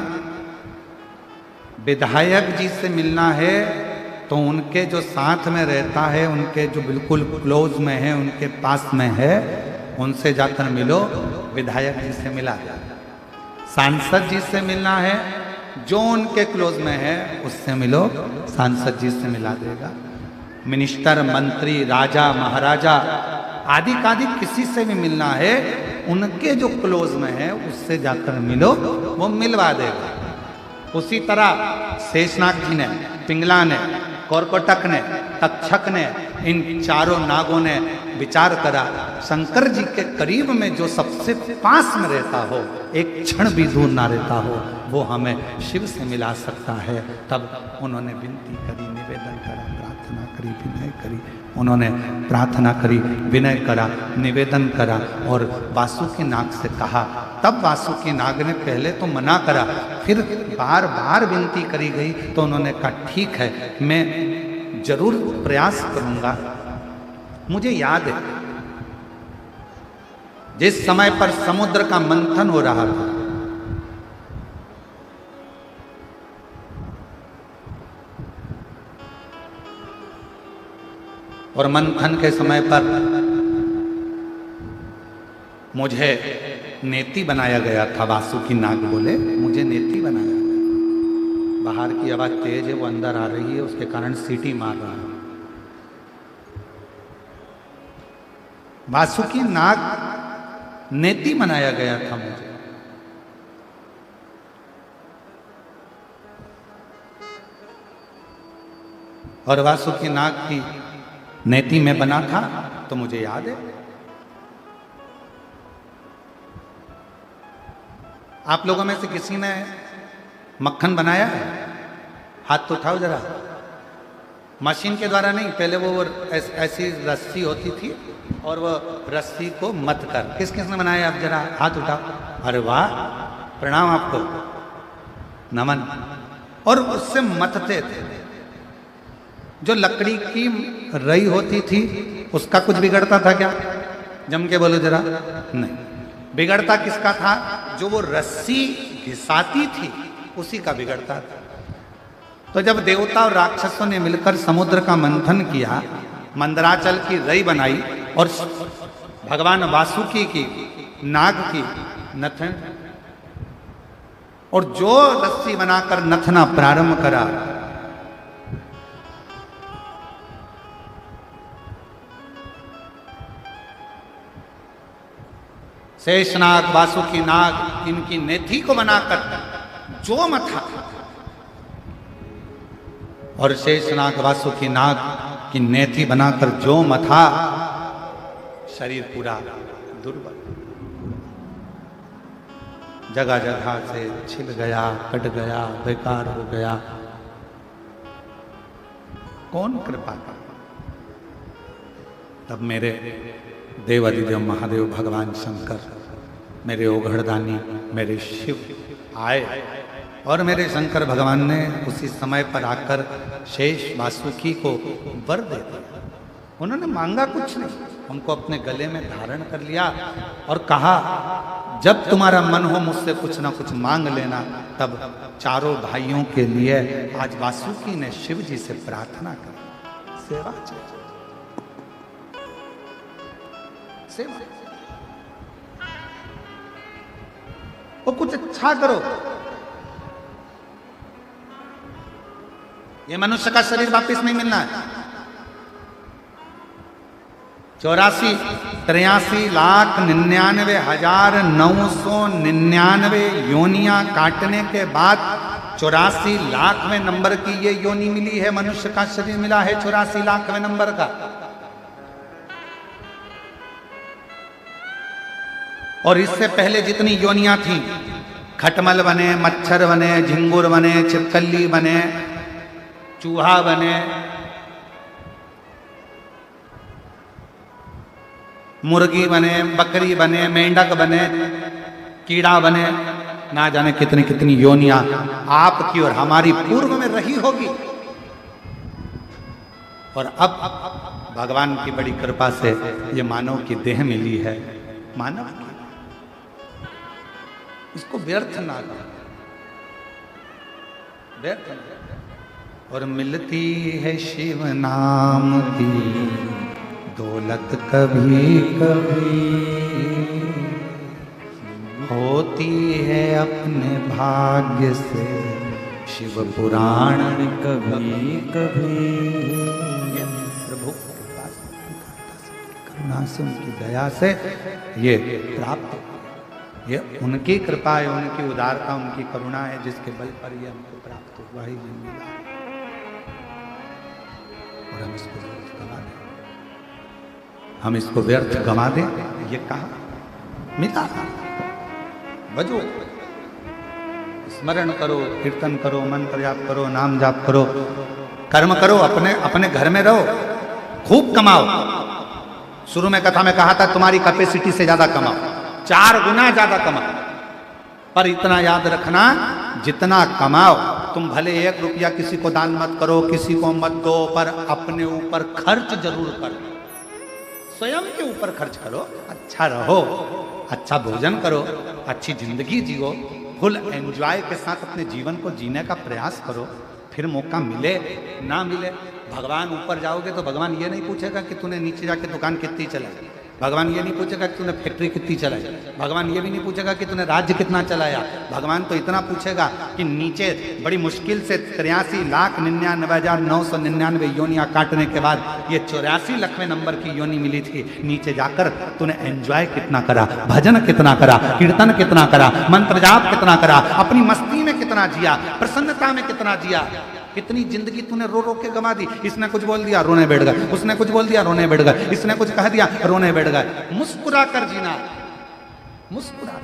विधायक जी से मिलना है तो उनके जो साथ में रहता है, उनके जो बिल्कुल क्लोज में है, उनके पास में है, उनसे जाकर मिलो, विधायक जी से मिला। सांसद जी से मिलना है, जो उनके क्लोज में है उससे मिलो, सांसद जी से मिला देगा। मिनिस्टर, मंत्री, राजा, महाराजा आदि कादि किसी से भी मिलना है, उनके जो क्लोज में है उससे जाकर मिलो, वो मिलवा देगा। उसी तरह शेषनाग जी ने, पिंगला ने, कारकोटक ने, तक्षक ने, इन चारों नागों ने विचार करा, शंकर जी के करीब में जो सबसे पास में रहता हो, एक क्षण भी दूर ना रहता हो, वो हमें शिव से मिला सकता है। तब उन्होंने विनती करी, निवेदन करा, प्रार्थना करी, विनय करी। उन्होंने प्रार्थना करी, विनय करा, निवेदन करा और वासुकी नाग से कहा। तब वासुकी नाग ने पहले तो मना करा, फिर बार बार विनती करी गई तो उन्होंने कहा ठीक है, मैं जरूर प्रयास करूंगा। मुझे याद है जिस समय पर समुद्र का मंथन हो रहा था, और मंथन के समय पर मुझे नेति बनाया गया था। वासुकी नाग बोले मुझे नेति बनाया गया। बाहर की आवाज तेज है, वो अंदर आ रही है, उसके कारण सीटी मार रहा है। वासुकी नाग नेति बनाया गया था मुझे। और वासुकी नाग की नेति में बना था तो मुझे याद है। आप लोगों में से किसी ने मक्खन बनाया है? हाथ तो उठाओ जरा। मशीन के द्वारा नहीं, पहले वो ऐसी रस्सी होती थी और वो रस्सी को मत कर। किस किस ने बनाया? आप जरा हाथ उठाओ। अरे वाह, प्रणाम आपको, नमन। और उससे मतते थे। जो लकड़ी की रई होती थी उसका कुछ बिगड़ता था क्या? जम के बोलो जरा। नहीं, बिगड़ता किसका था? जो वो रस्सी घिसाती थी उसी का बिगड़ता था। तो जब देवता और राक्षसों ने मिलकर समुद्र का मंथन किया, मंदराचल की रई बनाई और भगवान वासुकी की, नाग की नथन, और जो रस्सी बनाकर नथना प्रारंभ करा, शेषनाग, वासुकी नाग, इनकी नेथी को बनाकर जो मथा, और शेषनाग वासुकी नाग की नेथी बनाकर जो मथा, शरीर पूरा दुर्बल, जगह जगह से छिल गया, कट गया, बेकार हो गया। कौन कृपा कर? तब मेरे देवादिदेव महादेव भगवान शंकर, मेरे ओघड़दानी, मेरे शिव आए और मेरे शंकर भगवान ने उसी समय पर आकर शेष वासुकी को वर दे दिया। उन्होंने मांगा कुछ नहीं, हमको अपने गले में धारण कर लिया और कहा जब तुम्हारा मन हो मुझसे कुछ ना कुछ मांग लेना। तब चारों भाइयों के लिए आज वासुकी ने शिव जी से प्रार्थना की, सेवा चाहिए, सेवा, वो कुछ अच्छा करो। ये मनुष्य का शरीर वापस नहीं मिलना है। 84,99,999 योनियां काटने के बाद 84,00,000वें नंबर की ये योनि मिली है। मनुष्य का शरीर मिला है 84,00,000वें नंबर का। और इससे पहले जितनी योनियां थी, खटमल बने, मच्छर बने, झिंगुर बने, छिपकली बने, चूहा बने, मुर्गी बने, बकरी बने, मेंढक बने, कीड़ा बने, ना जाने कितनी कितनी योनियां आपकी और हमारी पूर्व में रही होगी। और अब भगवान की बड़ी कृपा से ये मानव की देह मिली है। मानव की, इसको व्यर्थ ना करो, व्यर्थ ना। और मिलती है शिव नाम की दौलत कभी कभी, होती है अपने भाग्य से शिव पुराण कभी कभी। प्रभु करुणा से, उनकी दया से ये प्राप्त, ये उनकी कृपा है, उनकी उदारता, उनकी करुणा है, जिसके बल पर ये हमको प्राप्त हुआ ही नहीं मिला। और हम इसको गवा दें, हम इसको व्यर्थ गवा दें, ये कहा मिला। बजो, स्मरण करो, कीर्तन करो, मंत्र जाप करो, नाम जाप करो, कर्म करो, अपने अपने घर में रहो, खूब कमाओ। शुरू में कथा में कहा था तुम्हारी कैपेसिटी से ज्यादा कमाओ, 4 गुना ज्यादा कमाओ, पर इतना याद रखना जितना कमाओ तुम भले 1 रुपया किसी को दान मत करो, किसी को मत दो, पर अपने ऊपर खर्च जरूर करो, स्वयं के ऊपर खर्च करो। अच्छा रहो, अच्छा भोजन करो, अच्छी जिंदगी जियो, फुल एंजॉय के साथ अपने जीवन को जीने का प्रयास करो। फिर मौका मिले ना मिले, भगवान ऊपर जाओगे तो भगवान ये नहीं पूछेगा कि तूने नीचे जाके दुकान कितनी चलाई, भगवान ये नहीं पूछेगा कि तूने फैक्ट्री कितनी चलाई, भगवान ये भी नहीं पूछेगा कि तूने राज्य कितना चलाया। भगवान तो इतना पूछेगा कि नीचे बड़ी मुश्किल से 83,99,999 योनियां काटने के बाद ये 84,00,000वें नंबर की योनि मिली थी। नीचे जाकर तूने एंजॉय कितना करा, भजन कितना करा, कीर्तन कितना करा, मंत्र जाप कितना करा, अपनी मस्ती में कितना जिया, प्रसन्नता में कितना जिया। कितनी जिंदगी तूने रो रो के गंवा दी। इसने कुछ बोल दिया रोने बैठ गए, उसने कुछ बोल दिया रोने बैठ गए, इसने कुछ कह दिया रोने बैठ गए। मुस्कुरा कर जीना, मुस्कुरा कर।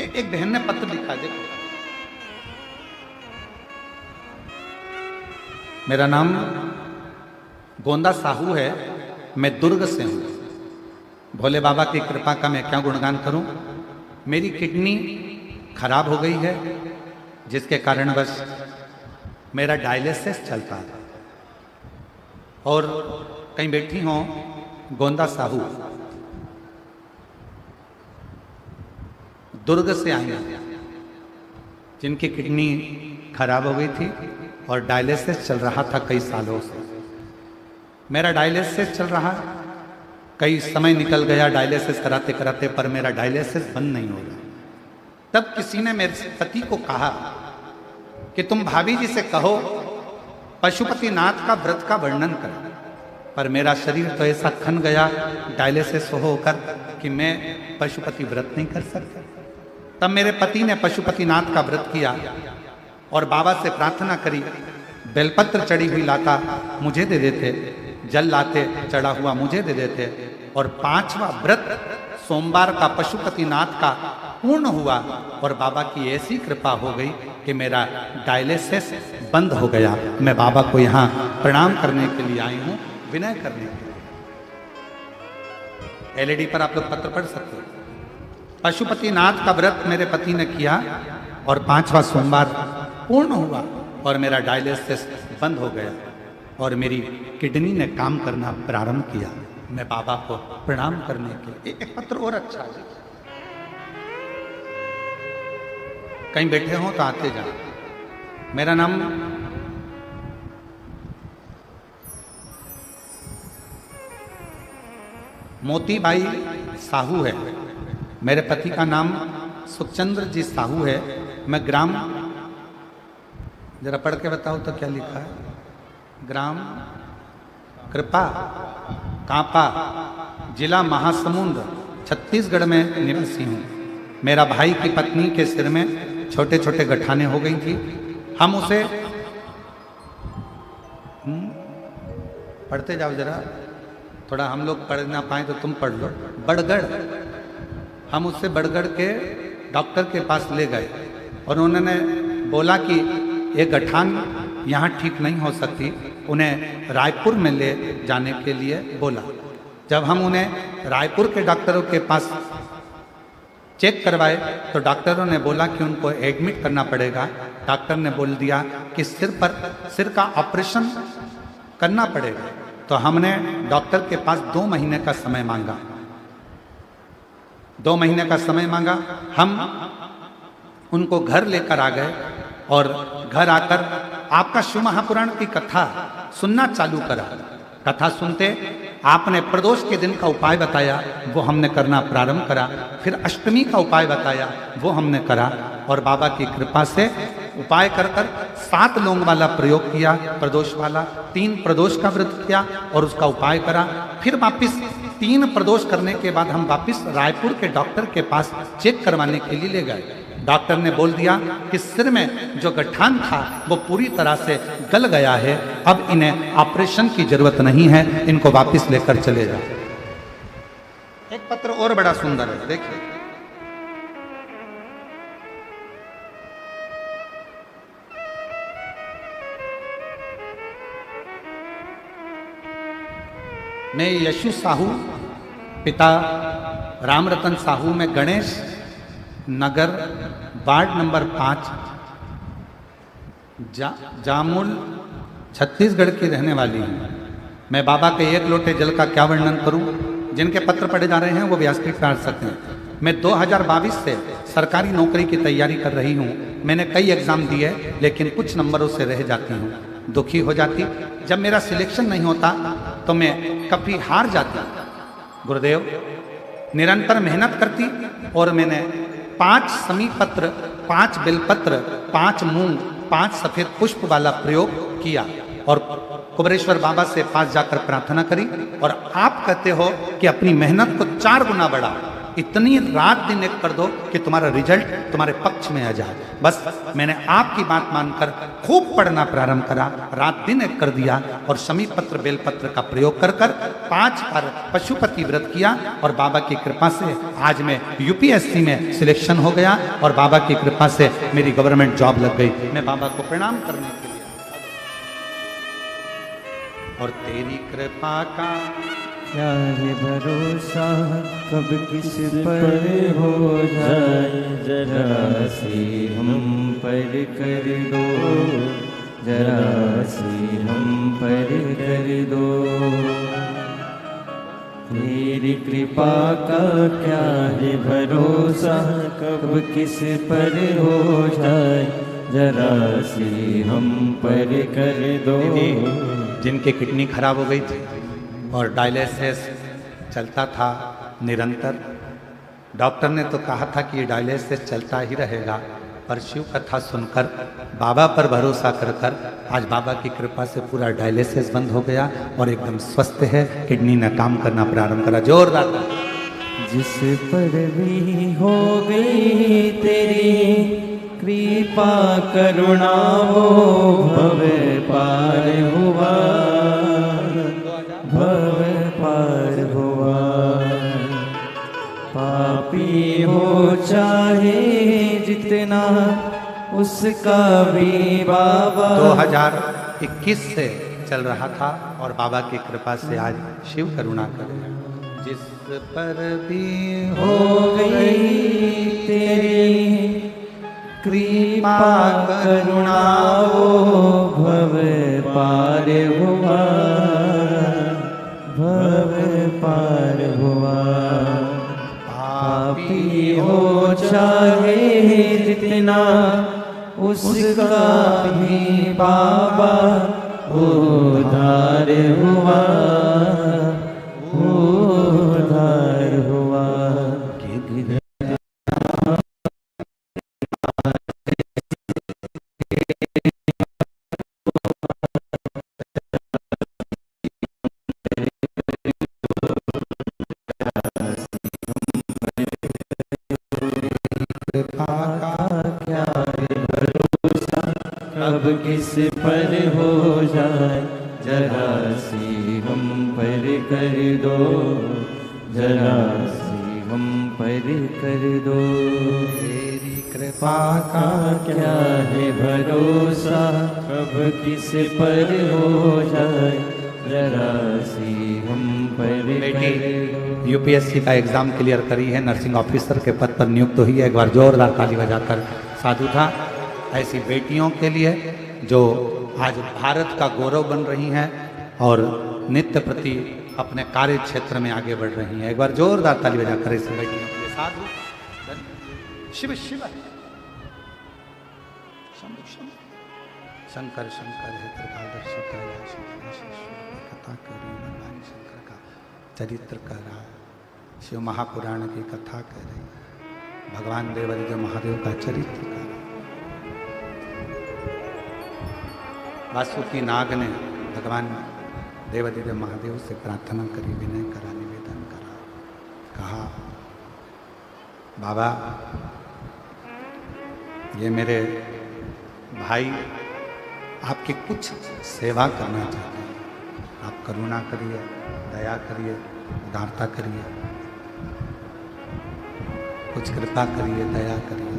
एक बहन ने पत्र लिखा, देखो, मेरा नाम गोंदा साहू है, मैं दुर्ग से हूं। भोले बाबा की कृपा का मैं क्या गुणगान करूं। मेरी किडनी खराब हो गई है, जिसके कारण बस मेरा डायलिसिस चलता है। और कहीं बैठी हो गोंदा साहू, दुर्ग से आई हैं, जिनकी किडनी खराब हो गई थी और डायलिसिस चल रहा था कई सालों से। मेरा डायलिसिस चल रहा, कई समय निकल गया डायलिसिस कराते कराते, पर मेरा डायलिसिस बंद नहीं हो रहा। तब किसी ने मेरे पति को कहा कि तुम भाभी जी से कहो पशुपतिनाथ का व्रत का वर्णन कर। पर मेरा शरीर तो ऐसा खन गया डायलिसिस होकर कि मैं पशुपति व्रत नहीं कर सकता। तब मेरे पति ने पशुपतिनाथ का व्रत किया और बाबा से प्रार्थना करी, बेलपत्र चढ़ी हुई लाता मुझे दे देते, जल लाते चढ़ा हुआ मुझे दे देते, और 5वां व्रत सोमवार का पशुपतिनाथ का पूर्ण हुआ और बाबा की ऐसी कृपा हो गई कि मेरा डायलिसिस बंद हो गया। मैं बाबा को यहाँ प्रणाम करने के लिए आई हूँ, विनय करने के लिए। एलईडी पर आप लोग पत्र पढ़ सकते हो। पशुपतिनाथ का व्रत मेरे पति ने किया और 5वां सोमवार पूर्ण हुआ और मेरा डायलिसिस बंद हो गया और मेरी किडनी ने काम करना प्रारंभ किया। मैं बाबा को प्रणाम करने के लिए। एक पत्र और अच्छा है, कहीं बैठे हो तो आते जाओ। मेरा नाम मोतीबाई साहू है, मेरे पति का नाम सुखचंद्र जी साहू है। मैं ग्राम, जरा पढ़ के बताओ तो क्या लिखा है, ग्राम कृपा कांपा, जिला महासमुंद, छत्तीसगढ़ में निवासी हूँ। मेरा भाई की पत्नी के सिर में छोटे छोटे गठाने हो गई थी। हम उसे पढ़ते जाओ जरा, थोड़ा हम लोग पढ़ ना पाए तो तुम पढ़ लो। बड़गढ़, हम उससे बड़गढ़ के डॉक्टर के पास ले गए और उन्होंने बोला कि ये गठान यहाँ ठीक नहीं हो सकती, उन्हें रायपुर में ले जाने के लिए बोला। जब हम उन्हें रायपुर के डॉक्टरों के पास चेक करवाए तो डॉक्टरों ने बोला कि उनको एडमिट करना पड़ेगा। डॉक्टर ने बोल दिया कि सिर का ऑपरेशन करना पड़ेगा। तो हमने डॉक्टर के पास 2 महीने का समय मांगा, 2 महीने का समय मांगा। हम उनको घर लेकर आ गए और घर आकर आपका शिव महापुराण की कथा सुनना चालू करा। कथा सुनते आपने प्रदोष के दिन का उपाय बताया, वो हमने करना प्रारंभ करा। फिर अष्टमी का उपाय बताया, वो हमने करा और बाबा की कृपा से उपाय कर 7 लौंग वाला प्रयोग किया, प्रदोष वाला। 3 प्रदोष का व्रत किया और उसका उपाय करा। फिर वापिस 3 प्रदोष करने के बाद हम वापिस रायपुर के डॉक्टर के पास चेक करवाने के लिए ले गए। डॉक्टर ने बोल दिया कि सिर में जो गठान था वो पूरी तरह से गल गया है, अब इन्हें ऑपरेशन की जरूरत नहीं है, इनको वापस लेकर चले जाओ। एक पत्र और बड़ा सुंदर है, देखिए। मैं यशु साहू, पिता राम रतन साहू, मैं गणेश नगर वार्ड नंबर 5 जामुल छत्तीसगढ़ की रहने वाली हूँ। मैं बाबा के एक लोटे जल का क्या वर्णन करूं। जिनके पत्र पढ़े जा रहे हैं वो व्यासपीठ पर आ सकते हैं। मैं 2022 से सरकारी नौकरी की तैयारी कर रही हूँ। मैंने कई एग्जाम दिए लेकिन कुछ नंबरों से रह जाती हूँ, दुखी हो जाती। जब मेरा सिलेक्शन नहीं होता तो मैं कभी हार जाती। गुरुदेव, निरंतर मेहनत करती और मैंने 5 समी पत्र, 5 बेलपत्र, 5 मूंग, 5 सफेद पुष्प वाला प्रयोग किया और कुबरेश्वर बाबा से पास जाकर प्रार्थना करी। और आप कहते हो कि अपनी मेहनत को 4 गुना बढ़ा, इतनी रात दिन एक कर दो कि तुम्हारा रिजल्ट तुम्हारे पक्ष में आ जाए। बस मैंने आपकी बात मानकर खूब पढ़ना प्रारंभ करा, रात दिन एक कर दिया और समी पत्र बेलपत्र का प्रयोग कर 5 बार पशुपति व्रत किया और बाबा की कृपा से आज मैं यूपीएससी में सिलेक्शन हो गया और बाबा की कृपा से मेरी गवर्नमेंट जॉब लग गई। मैं बाबा को प्रणाम करने के लिए और तेरी कृपा का क्या है भरोसा, कब किस पर हो जाए, जरा सी हम पर कर दो, जरा सी हम पर कर दो। तेरी कृपा का क्या है भरोसा, कब किस पर हो जाए, जरा सी हम पर कर दो। जिनकी किडनी खराब हो गई थी और डायलिसिस चलता था निरंतर, डॉक्टर ने तो कहा था कि ये डायलिसिस चलता ही रहेगा, पर शिव कथा सुनकर बाबा पर भरोसा कर कर आज बाबा की कृपा से पूरा डायलिसिस बंद हो गया और एकदम स्वस्थ है। किडनी ने काम करना प्रारंभ करा। जोरदार। जिस पर भी हो गई तेरी कृपा करुणा, वो भव पार हुआ, भव पार हुआ। पापी हो चाहे जितना, उसका भी बाबा 2021 से चल रहा था और बाबा की कृपा से आज शिव करुणा करेगा। जिस पर भी हो गई तेरी कृपा करुणा, वो भव पार हुआ, भव पार हुआ। पापी हो चाहे जितना, उसका भी बाबा उद्धार हुआ, उद्धार हुआ। अब किस पर हो जाए, जरा सी हम पर कर दो, जरा सी हम पर कर दो। तेरी कृपा का क्या है भरोसा, कब किस पर हो जाए, जरा सी हम पर कर दो। यूपीएससी का एग्जाम क्लियर करी है, नर्सिंग ऑफिसर के पद पर नियुक्त हुई है। एक बार जोरदार ताली बजाकर साधु था। ऐसी बेटियों के लिए जो आज भारत का गौरव बन रही हैं और नित्य प्रति अपने कार्य क्षेत्र में आगे बढ़ रही हैं। एक बार जोरदार ताली बजाकर ऐसी बेटियों के लिए साधु। शिव शिव शंकर शंकर है त्रिकालदर्शी कैलाश कथा करी भगवान शंकर का चरित्र कह रहा। शिव महापुराण की कथा कह रही, भगवान देवादिदेव महादेव का चरित्र कह रहा। वासुकी नाग ने भगवान देवादिदेव महादेव से प्रार्थना करी, विनय करा, निवेदन करा, कहा बाबा ये मेरे भाई आपकी कुछ सेवा करना चाहते हैं, आप करुणा करिए, दया करिए, उदारता करिए, कुछ कृपा करिए, दया करिए।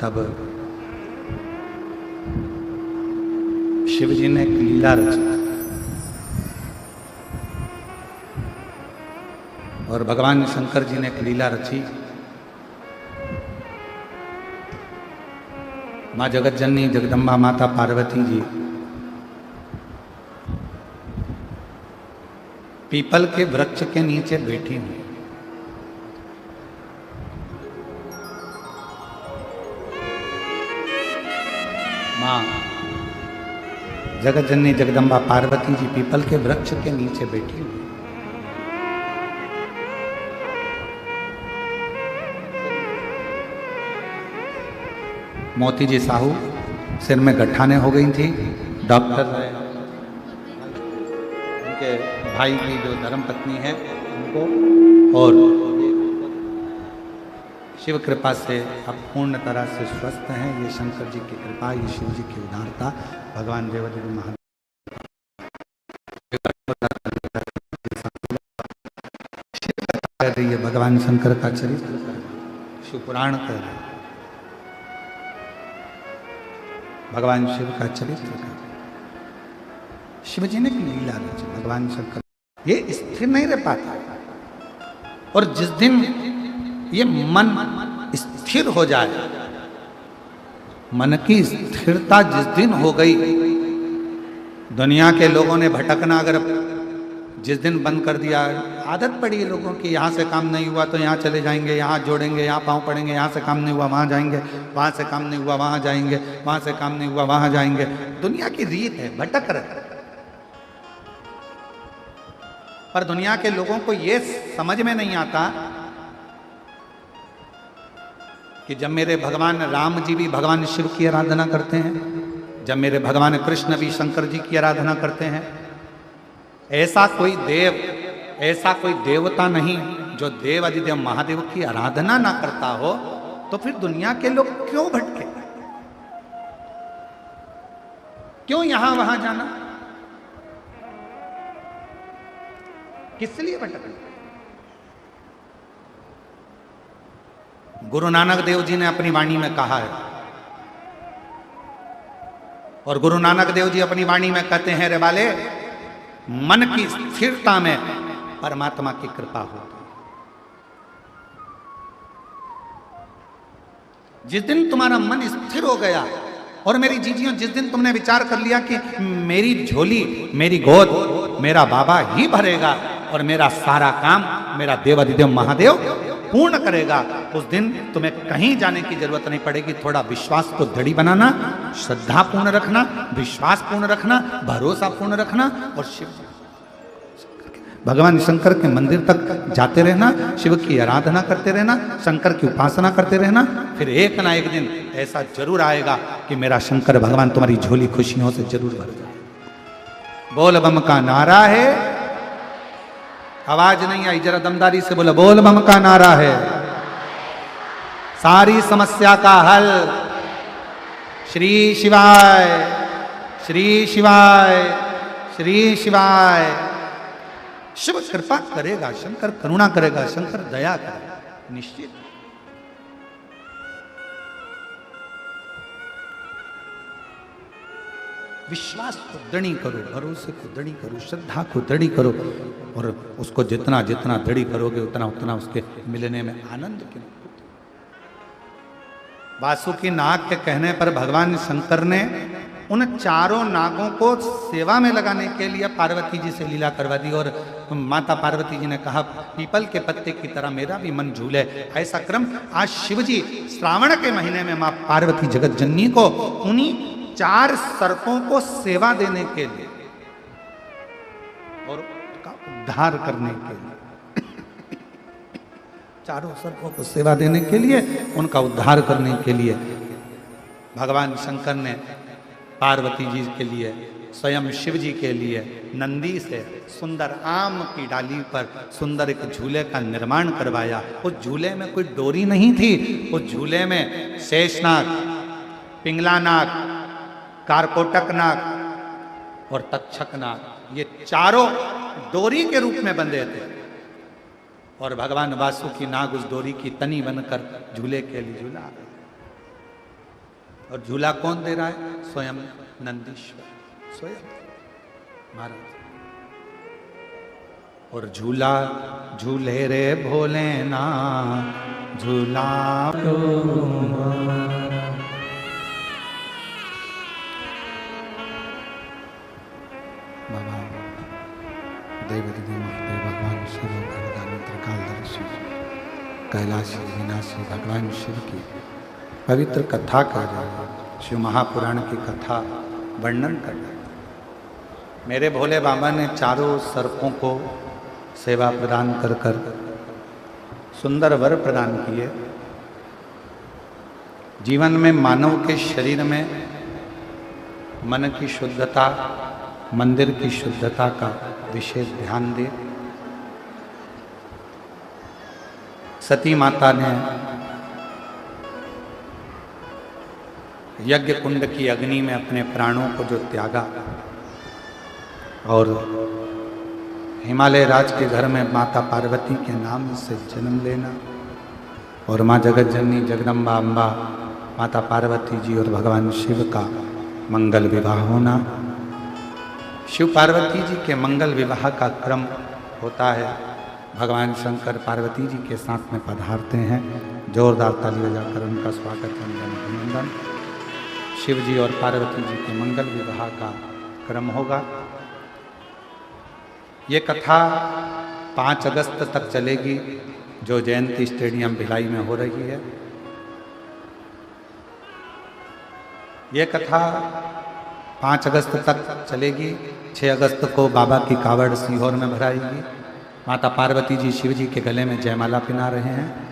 तब शिव जी ने एक लीला रची और भगवान शंकर जी ने एक लीला रची। माँ जगत जननी जगदम्बा माता पार्वती जी पीपल के वृक्ष के नीचे बैठी हुई। माँ जगत जननी जगदम्बा पार्वती जी पीपल के वृक्ष के नीचे बैठी हुई। मोती जी साहू सिर में गठाने हो गई थी। डॉक्टर उनके भाई की जो धर्मपत्नी है उनको, और शिव कृपा से अब पूर्ण तरह से स्वस्थ हैं। ये शंकर जी की कृपा, ये शिव जी की उदारता, भगवान देवदेव महादेव कर रही है। भगवान शंकर का चरित्र शिव पुराण कर रहे हैं, भगवान शिव का चरित्र का। शिव जी ने एक लीला रची। भगवान शंकर ये स्थिर नहीं रह पाता, और जिस दिन ये मन स्थिर हो जाए, मन की स्थिरता जिस दिन हो गई, दुनिया के लोगों ने भटकना अगर जिस दिन बंद कर दिया, आदत पड़ी है लोगों की, यहाँ से काम नहीं हुआ तो यहाँ चले जाएंगे, यहाँ जोड़ेंगे, यहाँ पाँव पड़ेंगे, यहाँ से काम नहीं हुआ वहाँ जाएंगे, वहाँ से काम नहीं हुआ वहाँ जाएंगे, वहाँ से काम नहीं हुआ वहाँ जाएंगे। दुनिया की रीत है, भटक रहे। पर दुनिया के लोगों को ये समझ में नहीं आता कि जब मेरे भगवान राम जी भी भगवान शिव की आराधना करते हैं, जब मेरे भगवान कृष्ण भी शंकर जी की आराधना करते हैं, ऐसा कोई देव, ऐसा कोई देवता नहीं जो देव अधिदेव महादेव की आराधना ना करता हो, तो फिर दुनिया के लोग क्यों भटके, क्यों यहां वहां जाना, किस लिए भटकना। गुरु नानक देव जी ने अपनी वाणी में कहा है, और गुरु नानक देव जी अपनी वाणी में कहते हैं, रे वाले, मन की स्थिरता में परमात्मा की कृपा होती है। जिस दिन तुम्हारा मन स्थिर हो गया, और मेरी जीजियों, जिस दिन तुमने विचार कर लिया कि मेरी झोली, मेरी गोद मेरा बाबा ही भरेगा और मेरा सारा काम मेरा देवाधिदेव महादेव पूर्ण करेगा, उस दिन तुम्हें कहीं जाने की जरूरत नहीं पड़ेगी। थोड़ा विश्वास को दृढ़ बनाना, श्रद्धा पूर्ण रखना, विश्वास पूर्ण रखना, भरोसा पूर्ण रखना, और शिव भगवान शंकर के मंदिर तक जाते रहना, शिव की आराधना करते रहना, शंकर की उपासना करते रहना। फिर एक ना एक दिन ऐसा जरूर आएगा कि मेरा शंकर भगवान तुम्हारी झोली खुशियों से जरूर भर जाए। बोल बम का नारा है, आवाज नहीं आई, जरा दमदारी से बोलो, बोल बम का नारा है, सारी समस्या का हल। श्री शिवाय, श्री शिवाय, श्री शिवाय। शिव कृपा करेगा, शंकर करुणा करेगा, शंकर दया करेगा, निश्चित। विश्वास को दृढ़ करो, भरोसे को दृढ़ करो, श्रद्धा को दृढ़ करो, और उसको जितना जितना दृढ़ करोगे उतना उतना उसके मिलने में आनंद के। वासुकी नाग के कहने पर भगवान शंकर ने उन चारों नागों को सेवा में लगाने के लिए पार्वती जी से लीला करवा दी, और माता पार्वती जी ने कहा, पीपल के पत्ते की तरह मेरा भी मन झूले। ऐसा क्रम आज शिव जी श्रावण के महीने में मां पार्वती जगत जननी को उन्हीं 4 सर्पों को सेवा देने के लिए और उसका उद्धार करने के लिए, चारों सर्पों को सेवा देने के लिए, उनका उद्धार करने के लिए भगवान शंकर ने पार्वती जी के लिए, स्वयं शिव जी के लिए नंदी से सुंदर आम की डाली पर सुंदर एक झूले का निर्माण करवाया। उस झूले में कोई डोरी नहीं थी, उस झूले में शेषनाग, पिंगला नाग, कारकोटक नाग और तक्षक नाग, ये चारों डोरी के रूप में बंधे थे, और भगवान वासुकी नाग उस डोरी की तनी बनकर झूले के लिए झूला। और झूला कौन दे रहा है? स्वयं नंदीश्वर, सोया महाराज। और झूला झूले रे भोलेनाथ झूला बाबा देवदेव महादेव भगवान शिव कालदर्शी कैलाशी विनाशी भगवान शिव की पवित्र कथा कर रहे हैं। शिव महापुराण की कथा वर्णन कर रहे हैं। मेरे भोले बाबा ने चारों सर्पों को सेवा प्रदान कर कर सुंदर वर प्रदान किए। जीवन में मानव के शरीर में मन की शुद्धता, मंदिर की शुद्धता का विशेष ध्यान दे। सती माता ने यज्ञ कुंड की अग्नि में अपने प्राणों को जो त्यागा और हिमालय राज के घर में माता पार्वती के नाम से जन्म लेना और माँ जगत जननी जगदम्बा अम्बा माता पार्वती जी और भगवान शिव का मंगल विवाह होना। शिव पार्वती जी के मंगल विवाह का क्रम होता है। भगवान शंकर पार्वती जी के साथ में पधारते हैं। जोरदार ताली बजाकर उनका स्वागत अभिनंदन। शिव जी और पार्वती जी के मंगल विवाह का क्रम होगा। ये कथा 5 अगस्त तक चलेगी, जो जयंती स्टेडियम भिलाई में हो रही है। ये कथा 5 अगस्त तक चलेगी। 6 अगस्त को बाबा की कावड़ सीहोर में भराएगी। माता पार्वती जी शिव जी के गले में जयमाला पहना रहे हैं।